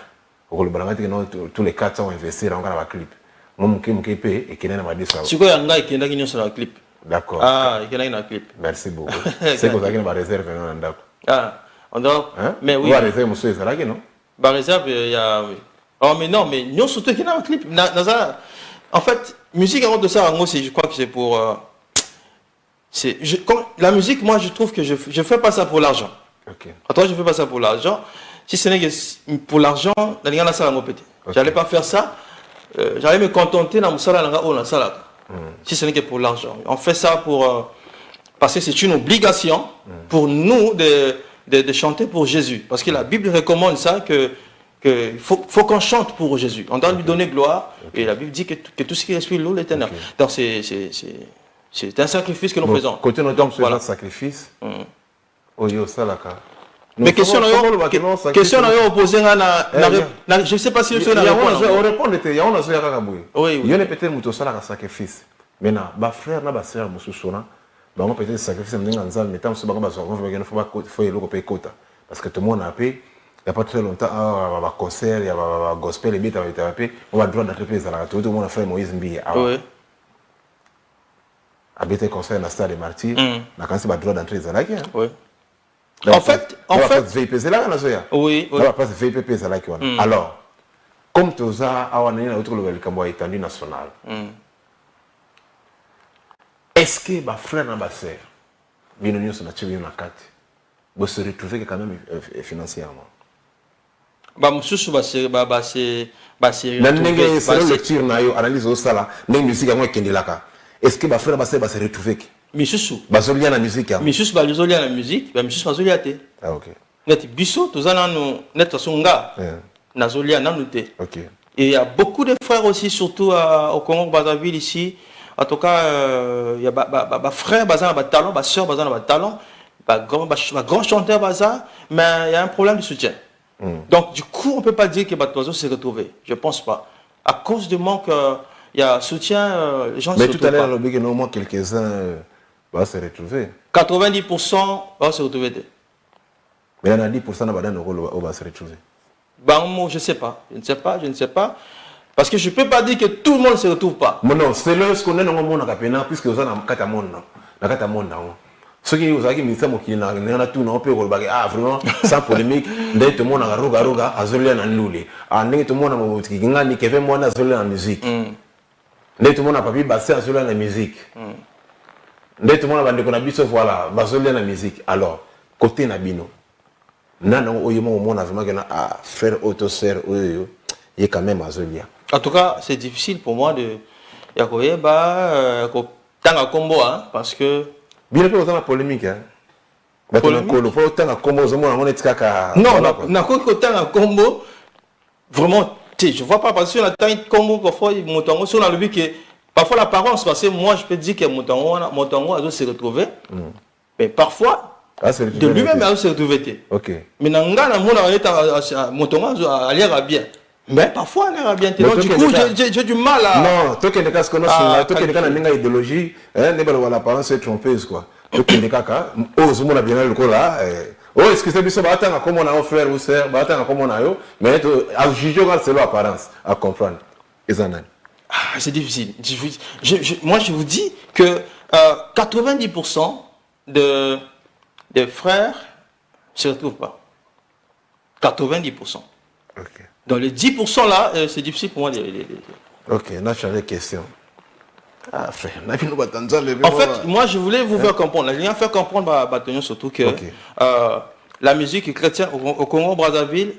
Au le balanga, que tous les 400 investir dans un clip. Moi, mon clip paye et qu'il y a un dit ça. C'est quoi un gars qui est dans un clip? D'accord. Ah, il y a un clip. Merci beaucoup. C'est que vous avez une réserve dans un ah, on doit. Mais oui. Vous avez réserve, monsieur, c'est là que non? Par réserve, il y a. Oh, mais non, mais nous, surtout qu'il y a un clip. En fait, musique avant de ça, je crois que c'est pour. La musique, moi, je trouve que je ne fais pas ça pour l'argent. Ok. Toi, je ne fais pas ça pour l'argent. Si ce n'est que pour l'argent, je n'allais pas faire ça. J'allais me contenter dans mon salaire ou dans salaire. Si ce n'est que pour l'argent. On fait ça pour. Parce que c'est une obligation pour nous de chanter pour Jésus. Parce que la Bible recommande ça qu'il faut qu'on chante pour Jésus. On doit lui donner gloire. Et la Bible dit que tout ce qui respire l'eau l'éternel. Donc c'est un sacrifice que nous faisons. Côté notre voilà. Sacrifice. Mais question n'a opposé je ne sais pas si le soir on répond il y a un oui il y a peut-être muto sala sacrifice. Maintenant ba frère na ba sœur mususona ba on peut-être sacrifice ndinga nzal mais tant ce bango ba so faut y lokope kota parce que tout le monde a payé. Il n'y a pas très longtemps, il y a un concert, il y a un gospel, il y a un droit d'entreprendre ça. Tout le monde a fait Moïse Mbiye. Il y a un concert dans le stade des martyrs, il y a un droit d'entrer ça. Oui. En fait, VIP, c'est là qu'on a ça. Oui. La place VIP, c'est là qu'on a. Alors, comme tout ça, on a une autre étendue nationale. Est-ce que ma frère et ma sœur, bien nous sommes naturels dans la carte, vous se retrouvez quand même financièrement? Monsieur, c'est lecture analyse au sala musique est-ce que ma frère va se retrouver Monsieur bazolia la musique Monsieur bazolia la musique Monsieur bazolia te ah ok net biso tozana no net songa nazolia nanuté ok et il y a beaucoup de frères aussi surtout au Congo Brazzaville ici En tout cas, il y a frère Bazan a talent, soeur Bazan a talent, grand chanteur Bazan, mais il y a un problème de soutien. Donc, du coup, on ne peut pas dire que Batoiseau s'est retrouvé. Je ne pense pas. À cause du manque, il y a soutien, les gens ne se retrouvent pas. Mais tout à l'heure, il y a au moins quelques-uns vont se retrouver. 90% vont se retrouver. Mais il y en a 10% qui vont se retrouver. Je ne sais pas. Je ne sais pas. Parce que je ne peux pas dire que tout le monde ne se retrouve pas. Mais non, c'est là ce qu'on est dans le monde, puisque vous avez un monde. Ceux qui vous avez mis ça, il y en a tout, on peut vraiment, sans polémique, dès tout le monde a roga, a zolé en loulé. Dès tout le monde a fait moi, a zolé en musique. Dès tout le monde a papier, basé à zolé en musique. Dès tout le monde a dit qu'on a voilà, zolé en musique. Alors, côté Nabino, non, au monde a vraiment frère, auto-sœur, il est quand même à zolé. En tout cas, c'est difficile pour moi de. Tant à combo, parce que. Bien que vous avez polémique, hein. Polémique. Non, tant à combo. Vraiment, je ne vois pas parce que la taille combo, parfois, on a le but que. Parfois, l'apparence, parce que moi, je peux dire que mon tango a se retrouvé. Mais parfois, de lui-même, il a se retrouvé. Ok. Mais dans mon tango a l'air bien. Mais parfois, on a bien. Donc, du coup, j'ai du mal à. Non, toi qui es cas, une idéologie, l'apparence est trompeuse, quoi. Toi qui es cas, on a bien le là. Oh, excusez-moi, comment on a frère ou sœur, comment on a eu, mais à juger, c'est l'apparence, à comprendre. C'est difficile. Moi, je vous dis que 90% des frères ne se retrouvent pas. 90%. Ok. Dans les 10% là, c'est difficile pour moi. Ok, on a changé de question. Ah, frère, en fait, moi, je voulais vous faire comprendre. Je viens faire comprendre à Bâtonnier surtout que la musique chrétienne au Congo-Brazzaville,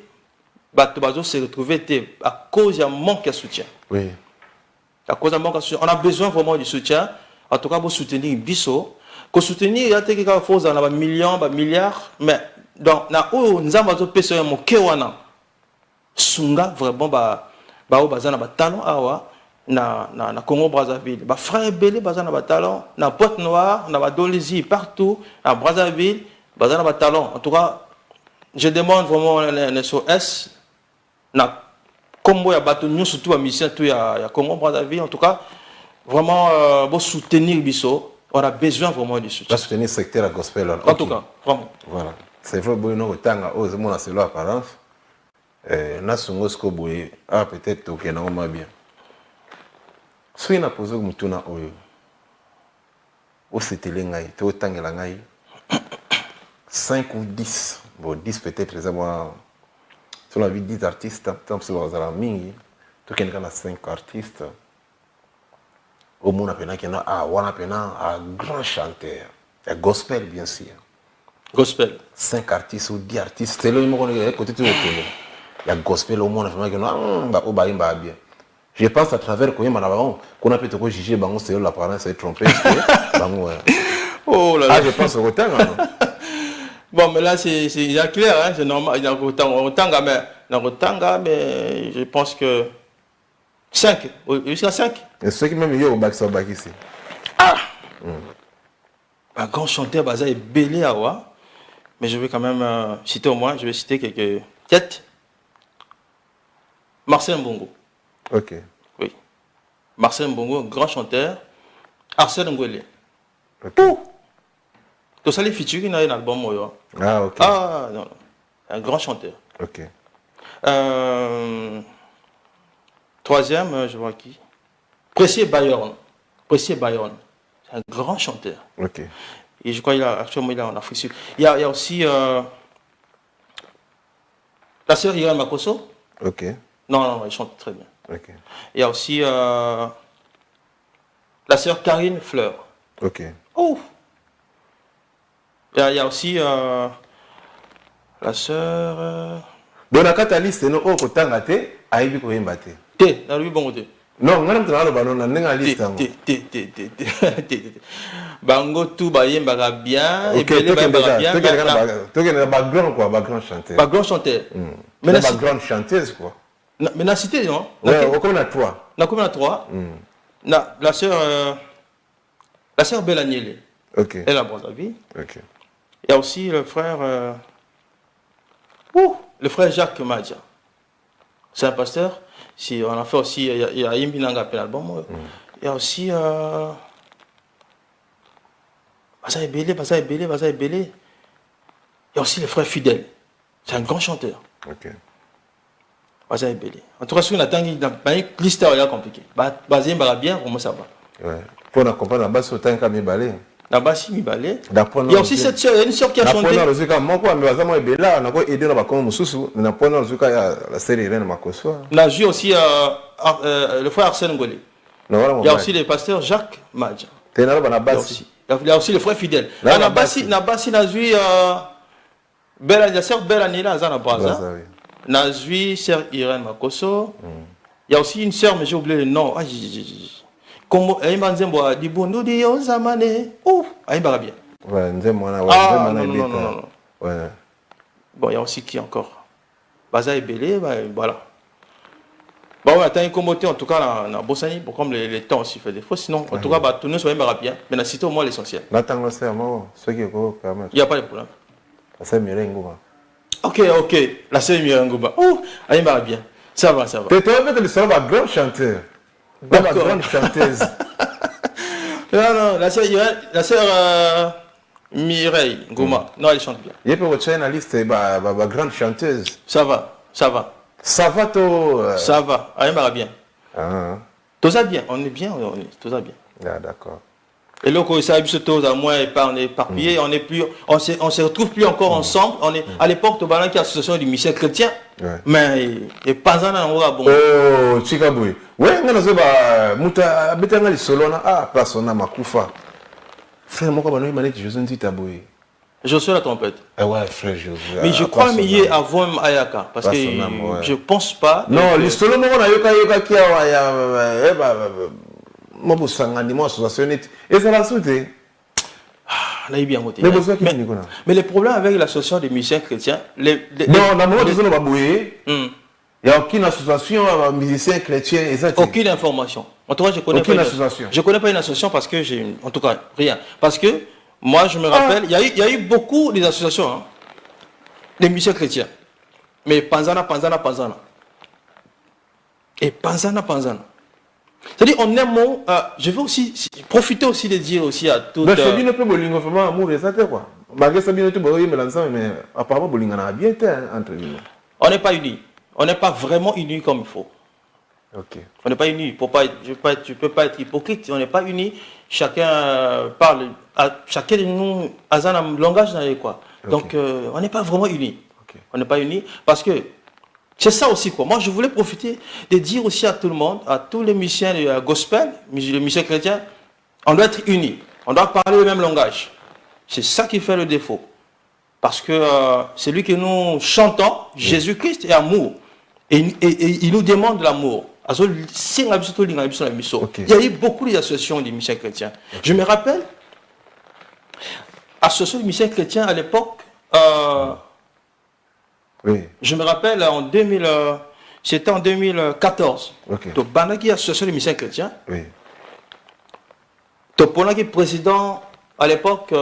Bâtonnier s'est retrouvé à cause d'un manque de soutien. Oui. À cause d'un manque de soutien. On a besoin vraiment du soutien. En tout cas, pour soutenir Bisso. Pour soutenir, il y a des choses dans les millions, des milliards. Mais dans nous avons besoin de Kewana. Sunga vraiment bazana ba talent awa na Congo Brazzaville ba frère belé bazana ba talent na Pointe Noire na ba Dolisie partout à Brazzaville bazana ba talent. En tout cas, je demande vraiment un SOS na Combo ya bato nous surtout à mission tout ya Congo Brazzaville. En tout cas, vraiment pour soutenir Bisso, on a besoin vraiment du soutien. Pour soutenir le secteur gospel. En tout cas, vraiment. Voilà. C'est vrai que nous avons c'est l'apparence. Nasungosco boye peut-être que na oma bien. Si na posé comme tuna oyo. O c'était ngai, to tangela ngai. 5 ou 10. Bon 10 peut-être les moi sur la vie de 10 artistes, tant sur la mingi, to ken kana 5 artistes. Au monde appena kena wana pena grand chanteur. Et gospel bien sûr. Gospel. 5 artistes ou 10 artistes, c'est le même côté tout le il y a gospel au monde bien. Je pense à travers qu'on a peut-être jugé c'est l'apparence est trompée. Oh là là. Je pense au temps. Bon, mais là c'est clair, hein, c'est normal. Il y a autant, mais je pense que 5, jusqu'à 5. Et ceux qui même eu au bac sur bac ici. Un grand chanteur Baza est belé à voir, mais je vais quand même citer au moins, je vais citer quelques têtes. Marcel Mbongo. Ok. Oui. Marcel Mbongo, grand chanteur. Arsène Ngwele. Ok. Tout ça, les features qui n'a un album. Ah, ok. Ah, non. Un grand chanteur. Ok. Troisième, je vois qui. Pressier Bayern. Pressier Bayern. C'est un grand chanteur. Ok. Et je crois qu'il a actuellement il est en Afrique. Il y a aussi la sœur Irène Makosso. Ok. Non, il chante très bien. Ok. Il y a aussi la sœur Karine Fleur. Ok. Oh. Il y a aussi la sœur. Donc la catalyste non au côté ngate aibi ko yembate. Té, na lui bon côté. Non, ngana mtana ba non na nga liste ngo. Té. Bango tout ba yembaka bien et puis ba bien. Toi qui est background quoi, background chanteur. Background chanteur. Mais la background chanteuse quoi. Mais la cité non. Ouais, on a 3. Na combien 3. La sœur La sœur Belaniele. Ok. Elle a Brazzaville. Ok. Il y a aussi le frère... le frère Jacques Madja. C'est un pasteur. Si on a fait aussi... Il y a Imbinanga appelé l'album. Il y a aussi... Baza Ebele. Il y a aussi le frère Fidèle. C'est un grand chanteur. Ok. Baza Ebele. En tout cas, si on attend, il y a une liste compliquée. Baza Ebele bien, comment ça va? Ouais. Pour comprendre, la base, autant qu'à Mibalé. La base, Mibalé. Il y a aussi cette sœur, une sœur qui a chanté. On a vu aussi le frère Arsène Ngolé. Il y a aussi le pasteur Jacques Madja. Il y a aussi le frère Fidèle. Nabasi n'a vu la sœur Belanila Azana Braza. N'a vu sœur Irène Makoso. Il y a aussi une sœur, mais j'ai oublié le nom. Comme Aïma Nzembo dit Bondo di Ozamane. Ouf, Aïma bien. Ouais, Nzembo non. Ouais. Bon, il y a aussi qui encore? Baza et Belé, voilà. Bon, on attend une communauté, en tout cas, dans Bossani, pour comme les temps aussi fait des fois. Sinon, en tout cas, tout le monde soit bien. Mais on a cité au moins l'essentiel. Il n'y a pas de problème. La sœur Mireille Ngouba. Ok. La sœur Mireille Ngouba. Oh, Aïma bien. Ça va. Peut-être mettre le son à grand chanteur. La grande chanteuse. Non, la sœur Mireille Ngoma. Non, elle chante bien. Il peut retrouver une liste de grande chanteuse. Ça va. Ça va, toi. Ça va. Elle va bien. Tout ça bien. On est bien, tout ça bien. Ah, d'accord. Et là, quand ça a moins éparpillé, on ne se retrouve plus encore ensemble. On est à l'époque, il y a une association du mission chrétien. Mais il n'y a pas un endroit bon. Oh, Chikaboui. Oui, on a muta betanga li solona place on a makufa. Frère mon kabano mané Josué Ntitaboui. Josué la trompette. Ouais, frère Josué. Mais je crois qu'il y a avant Ayaka parce que je pense pas. Non, les solona on a yoka qui a moi sangani moi association et ça la sauté. Mais le problème avec l'association des musiciens chrétiens, non, dans le moment où on va bouiller. Il n'y a aucune association musiciens chrétiens. Aucune information. En tout cas, je connais connais pas une association parce que j'ai en tout cas rien. Parce que moi, je me rappelle, il y a eu beaucoup d'associations, des musiciens chrétiens. Mais Panzana. Et Panzana. C'est-à-dire, on aime je veux aussi profiter aussi de dire aussi à tout. Je dis ne peux bolingo vraiment amour et ça quoi. Malgré ça bien tout bolingo mais l'ensemble mais apparemment bolingo n'a bien été entre nous. On n'est pas unis. On n'est pas vraiment unis comme il faut. Ok. On n'est pas unis. Je peux pas être hypocrite. On n'est pas unis. Chacun parle. Chacun de nous a un langage dans quoi. Okay. Donc on n'est pas vraiment unis. Okay. On n'est pas unis parce que c'est ça aussi quoi. Moi je voulais profiter de dire aussi à tout le monde, à tous les musiciens de gospel, les musiciens chrétiens, on doit être unis. On doit parler le même langage. C'est ça qui fait le défaut. Parce que c'est lui que nous chantons, Jésus-Christ est amour. Et il nous demande de l'amour. Il y a eu beaucoup d'associations des missions chrétiens. Je me rappelle, association des missions chrétiens à l'époque, je me rappelle en 2000, c'était en 2014. Donc, Banaki, association des missions chrétiens. Donc, Banaki, président à l'époque,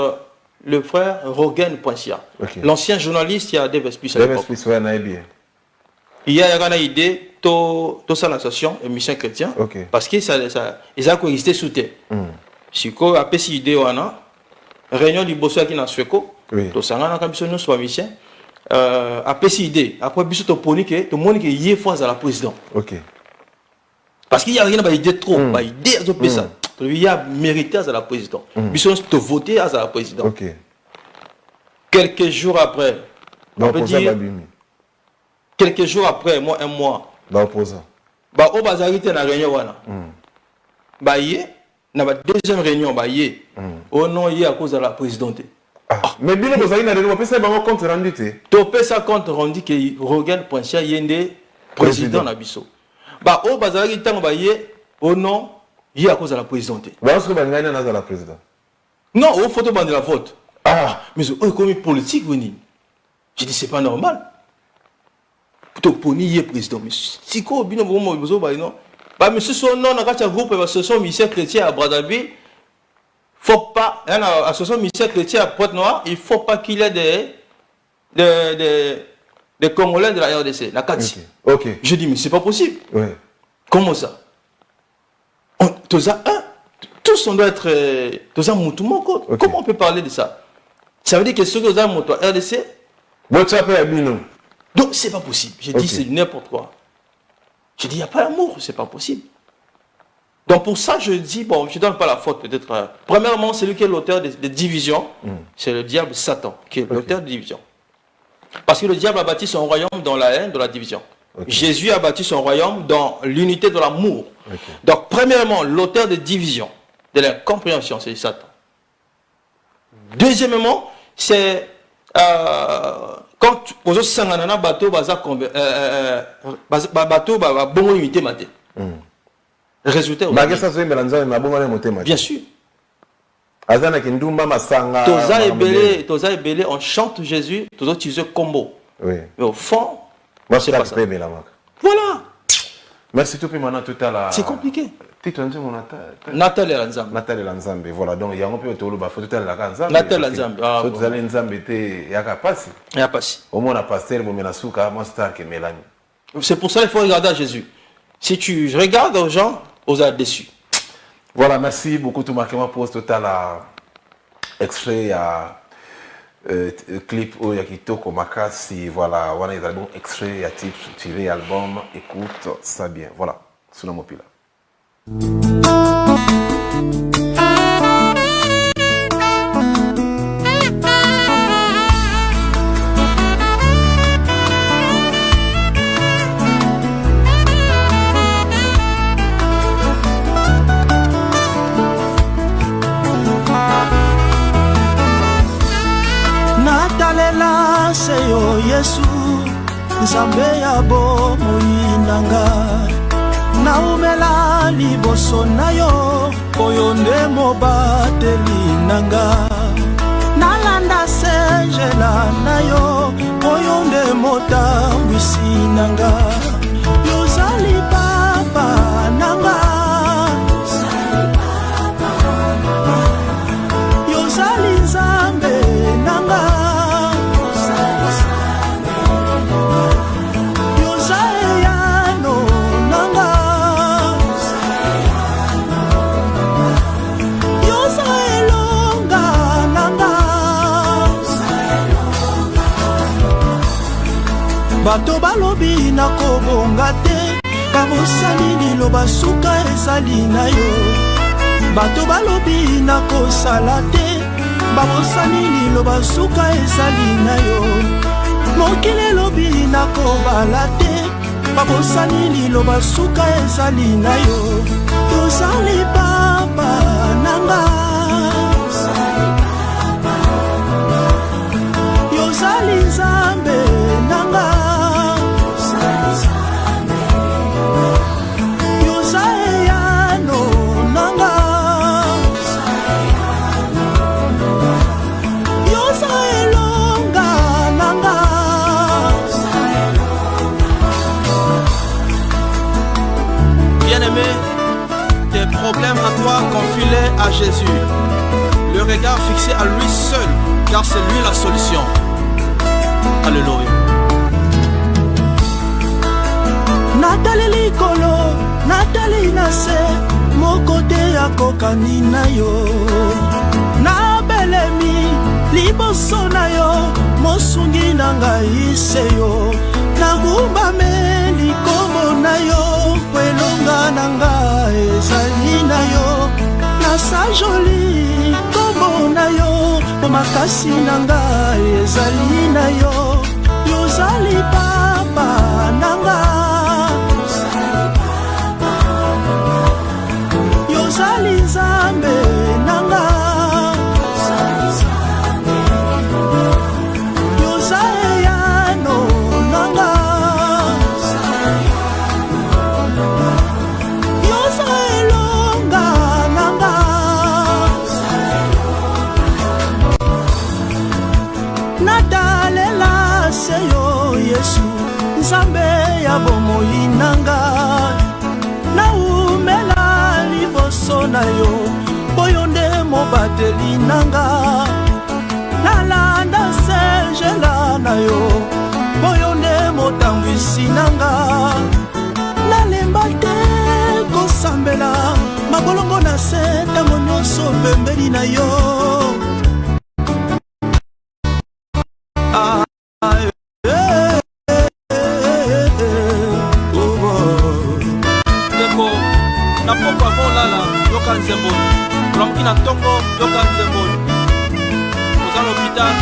le frère Rogen Poinsia. L'ancien journaliste, il y a des Vespices à l'époque. Il y a une idée, toute l'association des missions chrétiens, parce qu'ils ont coexisté sous terre. Si vous avez cette idée, réunion du Bosso qui est dans Suéco, tout ça, nous sommes missions. Après cette idée, après, tout le monde qui est face à la présidente. Parce qu'il n'y a rien d'idée trop, idée à ça. Il y a mérité à la présidente. Ils sont votés à la présidente. Quelques jours après, on peut dire. Quelques jours après, un mois. Au bazar, il y a une réunion. Il y a une deuxième réunion. Oh non, il y a à cause de la présidente. Mais bien, vous avez une réunion, vous avez un compte rendu. Tu peux ça compte rendu que Rogan Pointia Yende, président Nabiso. Au bazar, il y a oh non, il y a à cause de la présidente. Est-ce que vous avez la présidente? Non, au photo de la vote. Mais comme politique, je dis c'est pas normal. Pour nier président, mais si quoi bien bon besoin non, monsieur son nom dans un groupe ce sont missions chrétiens à Brazzaville, faut pas, l'association missionnaire chrétienne à Pointe-Noire, il ne faut pas qu'il y ait des Congolais de la RDC, la Kati. Ok. Je dis, mais c'est pas possible. Oui. Comment ça? Tous on doit être. Comment on peut parler de ça? Ça veut dire que ceux qui ont moto RDC. Donc c'est pas possible. J'ai dit, c'est n'importe quoi. J'ai dit, il n'y a pas d'amour, c'est pas possible. Donc pour ça, je dis, bon, je ne donne pas la faute peut-être. Premièrement, celui qui est l'auteur des divisions, c'est le diable Satan, qui est l'auteur des divisions. Parce que le diable a bâti son royaume dans la haine, dans la division. Jésus a bâti son royaume dans l'unité de l'amour. Donc premièrement, l'auteur des divisions, de l'incompréhension, c'est Satan. Deuxièmement, c'est quand vous avez bateau, bon unité maté. Résultat. Bien sûr. Toza ebele, on chante Jésus, toza utiliser combo. Oui. Mais au fond, c'est pas ça. Voilà. Merci tout maintenant tout à la. C'est compliqué. Nathalie Lanzambe. Nathalie Lanzambe. Voilà, donc il y a un peu de tout tout à la Lanzambe. Nathalie Lanzambe. Ah. Tout à Lanzambe était Yakapasi. Yakapasi. Au moins la pasteur Momenasuka, moi star que Mélanie. C'est pour ça qu'il faut regarder à Jésus. Si tu regardes aux gens, aux êtes déçus. Voilà, merci beaucoup tout marquement pour tout à la extrait à clip où il y a Kitoko Makasi. Voilà, on a des albums extrait à titre tiré album. Écoute ça bien. Voilà, sous mon pila. Natalela seyo Yesu Nzambe ya bomoi nanga naumela liboso na yo oyo nde mobateli nanga nalanda senjela na yo oyo nde motambwisi nanga yozali papa nanga yozali nzambe nanga bato balobi na kobonga te kabosani liloba suka ezali na yo bato balobi na kosala te babosani liloba suka ezali na yo mokili elobi na kobala te babosani liloba suka ezali na yo tozali papa nanga yozali nzambe nanga problème à toi, confie-les à Jésus. Le regard fixé à lui seul, car c'est lui la solution. Alléluia. Nathalie likolo, Nathalie nase, mon côté ya kokani na yo. Na belemi, liboso na yo, mosungi na ngai se yo. Na gumba me likomo na yo, kwelonga na ngai ezali na yo. Na sa joli komo na yo, makasi na ngai ezali na yo. Yozali papa na ngai, yozali nzambe na ngai. Nzambe ya bomoi nanga naumela liboso na yo oyo nde mobateli nanga nalanda sejela na yo boyo nde motambwisi nanga nalemba te kosambela mabolongo na se ntango nyonso pembeni na yo ndeko na poko avolala yoka nzemboni olamuki na ntongo yoka nzemboni oza l'hôpital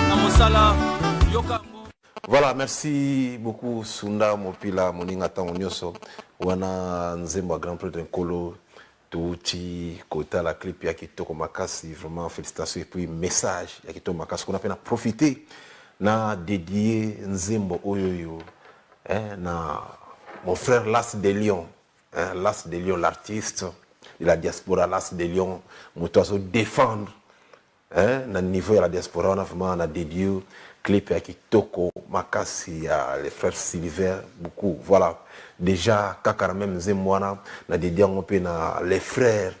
na mosala yoka. Voilà, merci beaucoup Sunda Mopila Moninga Tango Nyoso wana nzembo grand prêtre Nkolo touti kota la clip ya kitoko makasi, vraiment félicitations et puis message ya kitoko makasi qu'on a pu profiter na dédié nzembo oyoyo na mon frère Las de Lyon, Las de Lyon, l'artiste de la diaspora Las de Lyon, moto se défendre na niveau de la diaspora on a vraiment na dédié clip à Kitoko, Makasi, les frères Silver, beaucoup. Voilà. Déjà, Kakara même Zemwana, na dédié un peu les frères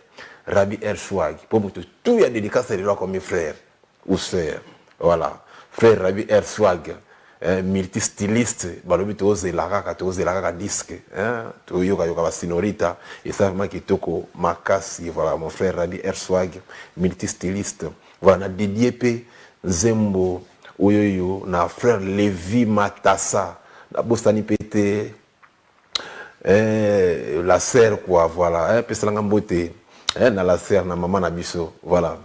Rabi Erswag. Pour moi, tout y a dédicace de là comme mes frères ou sœurs. Voilà. Frère Rabi Erswag, multi-styliste, balobi toze la disque, to yoga yoga sonorita, et ça vraiment Kitoko, Makasi, voilà, mon frère Rabi Erswag, multi-styliste. Voilà, na dédié pe Zembo. Oyoyo na frère Lévi Matassa na bostani pété la sœur quoi voilà pesalanga mbote na la sœur na maman na biso voilà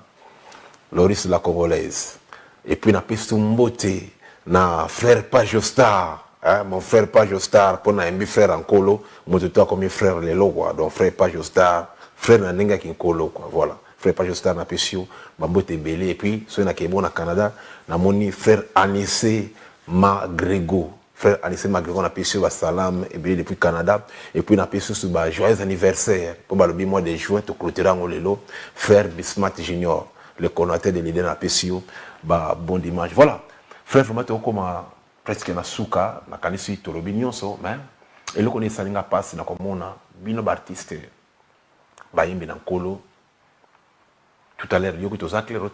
Loris la congolaise et puis na pesu mbote na frère Pajostar mon frère Pajostar pour na mbi frère Nkolo moto comme frère Lelo quoi donc frère Pajostar frère na nenga Kinkolo quoi voilà frère Pajostar na pesio Mambote Belé et puis ceux qui sont au Canada na moni frère Anissé Magrego frère Anissé Magrego na pesio salam et bien depuis Canada et puis na pesio sous ba joyeux anniversaire pour le mois de juin to clôturer ngolelo frère Bismat Junior le coordinateur de l'idée na pesio ba bon dimanche voilà frère vraiment to comme presque na suka na kanisi to lobinyoso mais et le connaît salinga passe na komona bino ba artiste ba yimbi na nkolo. Tout à l'heure, il y a des gens qui ont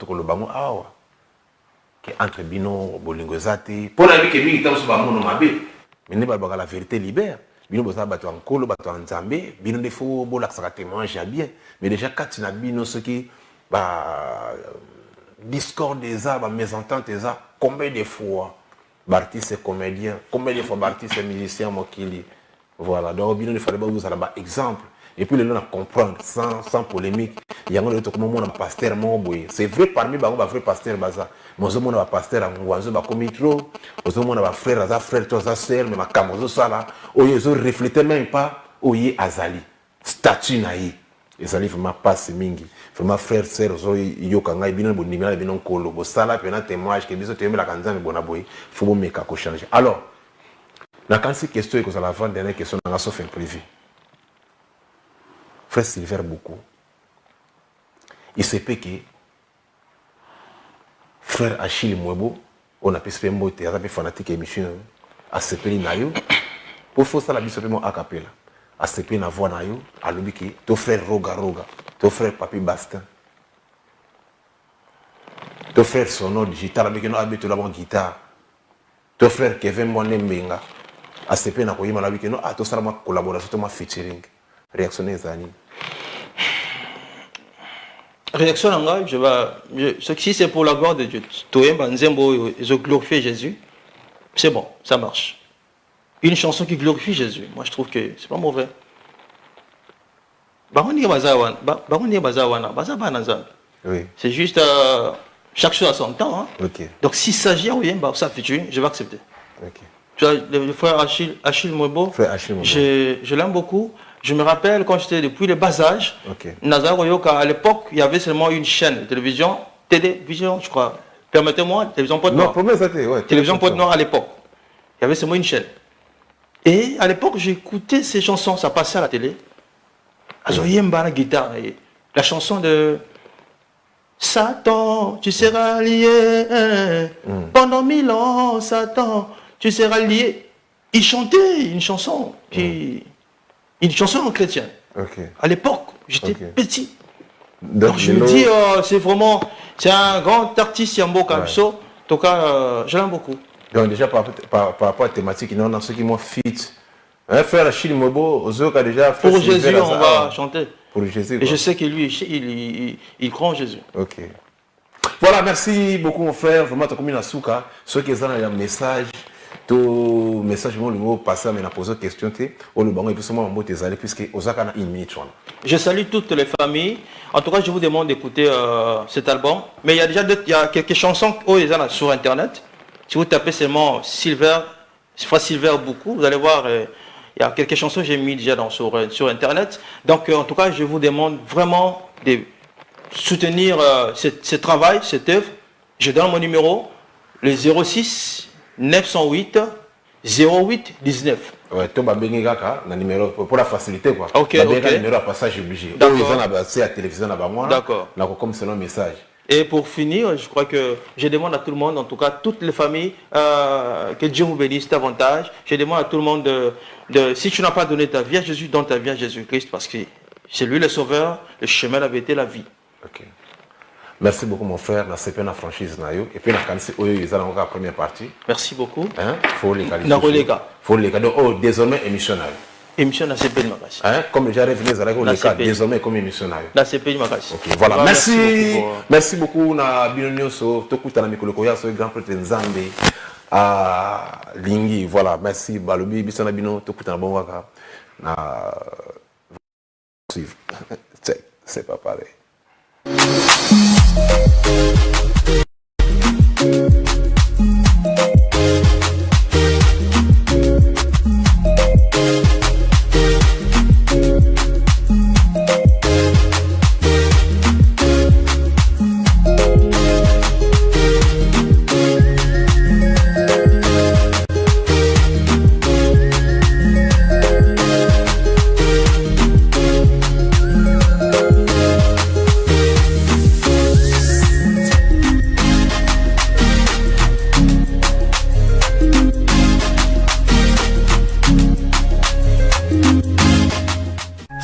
dit entre Bino Bolingo Zati. Pour la vie que nous avons mais la vérité libère. Bino Boza Bato en Kolo, Bato en Zambé, Bino des faux, Bola Saka témoigne bien. Mais déjà, quand tu as Bino, ce qui discorde des arbres, mésentente des arbres, combien de fois Bartis est comédien, combien de fois Bartis est musicien, Mokili. Voilà, donc Bino, il fallait vous avoir un exemple. Et puis, les gens comprendre sans polémique. Il y a un pasteur c'est vrai parmi les vrais pasteurs baza. Mais il y a un pasteur qui a commis trop. Il y a un frère, un frère, un sœur, mais il y a ils ne reflètent même pas où il y a Azali. Statut naï. Azali vraiment passe mingi. Vraiment frère, sœur, il y a un bino bonimia, bino kolo. Bo sala puis un témoignage que biso témoin la kanzame bonaboy. Faut me kako changer. Alors, la quatrième question que vous allez avoir dernière question dans la sauf imprévu. Frère Silver beaucoup. Il se peut que frère Achille Mwebo, on a pu se faire monter, il a fait fanatique émission à se payer naïo. Pour faire ça, la bise a capella. À se payer na voix naïo, à l'obiki, ton frère Roga, ton frère Papi Bastin, ton frère Sono digital, avec un habitude la guitare, ton frère Kevin Mwanembenga, à se payer na koyima la biki, non, à tout ça ma collaboration, ma featuring. Réaction Zani. Réaction en si c'est pour la gloire de Dieu, je glorifie Jésus, c'est bon, ça marche. Une chanson qui glorifie Jésus, moi je trouve que c'est pas mauvais. C'est juste chaque chose à son temps. Hein. Okay. Donc s'il s'agit de ça featuring, je vais accepter. Okay. Tu vois, le frère Achille Mwebo, je l'aime beaucoup. Je me rappelle quand j'étais depuis le bas âge, Nazar Oyoka, à l'époque, il y avait seulement une chaîne de télévision, télévision, je crois. Permettez-moi, télévision Pointe Noire. Non, télévision Pointe Noire à l'époque. Il y avait seulement une chaîne. Et à l'époque, j'écoutais ces chansons, ça passait à la télé. Azoyemba la guitare. La chanson de Satan, tu seras lié. Pendant 1000 ans, Satan, tu seras lié. Il chantait une chanson qui. Une chanson chrétienne. À l'époque, j'étais petit. Donc je me dis, c'est vraiment, c'est un grand artiste Yambo Kamso. En tout cas, je l'aime beaucoup. Donc déjà par rapport à la thématique, il y en a ceux qui m'ont fit. Faire la Chine Mobo, aux autres déjà fait. Pour Jésus, on va chanter. Pour Jésus. Et je sais que lui, il croit en Jésus. Ok. Voilà, merci beaucoup mon frère. Vraiment, tu as commis la souka. Ceux qui ont un message, tout message, le mot passé, mais poser des questions, ou le banc, et puis seulement mot tes allés, puisque aux a une minute. Je salue toutes les familles. En tout cas, je vous demande d'écouter cet album. Mais il y a déjà quelques chansons sur Internet. Si vous tapez seulement Silver, beaucoup, vous allez voir, il y a quelques chansons que j'ai mis déjà sur Internet. Donc, en tout cas, je vous demande vraiment de soutenir ce travail, cette œuvre. Je donne mon numéro, le 06 908 08 19. Ouais, tu as numéro pour la facilité quoi. Ok, numéro à passage obligé. C'est à la télévision là-bas. D'accord. Comme c'est un message. Et pour finir, je crois que je demande à tout le monde, en tout cas toutes les familles, que Dieu vous bénisse davantage. Je demande à tout le monde si tu n'as pas donné ta vie à Jésus, donne ta vie à Jésus-Christ, parce que c'est lui le sauveur, le chemin, la vérité, la vie. Ok. Merci beaucoup mon frère, c'est la franchise nayo et puis la première partie. Merci beaucoup. Faut les désormais émission nayo. Émission na CP Makasi. Comme déjà revenu désormais comme émission nayo. La CP Makasi. OK, voilà. Merci beaucoup na binonyo so tokuta na mikolo koya so grand prêtre Nzambe à Lingi. Voilà, merci Balobi bisana bino tokuta na bonwaka na c'est pas pareil.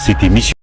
Cette émission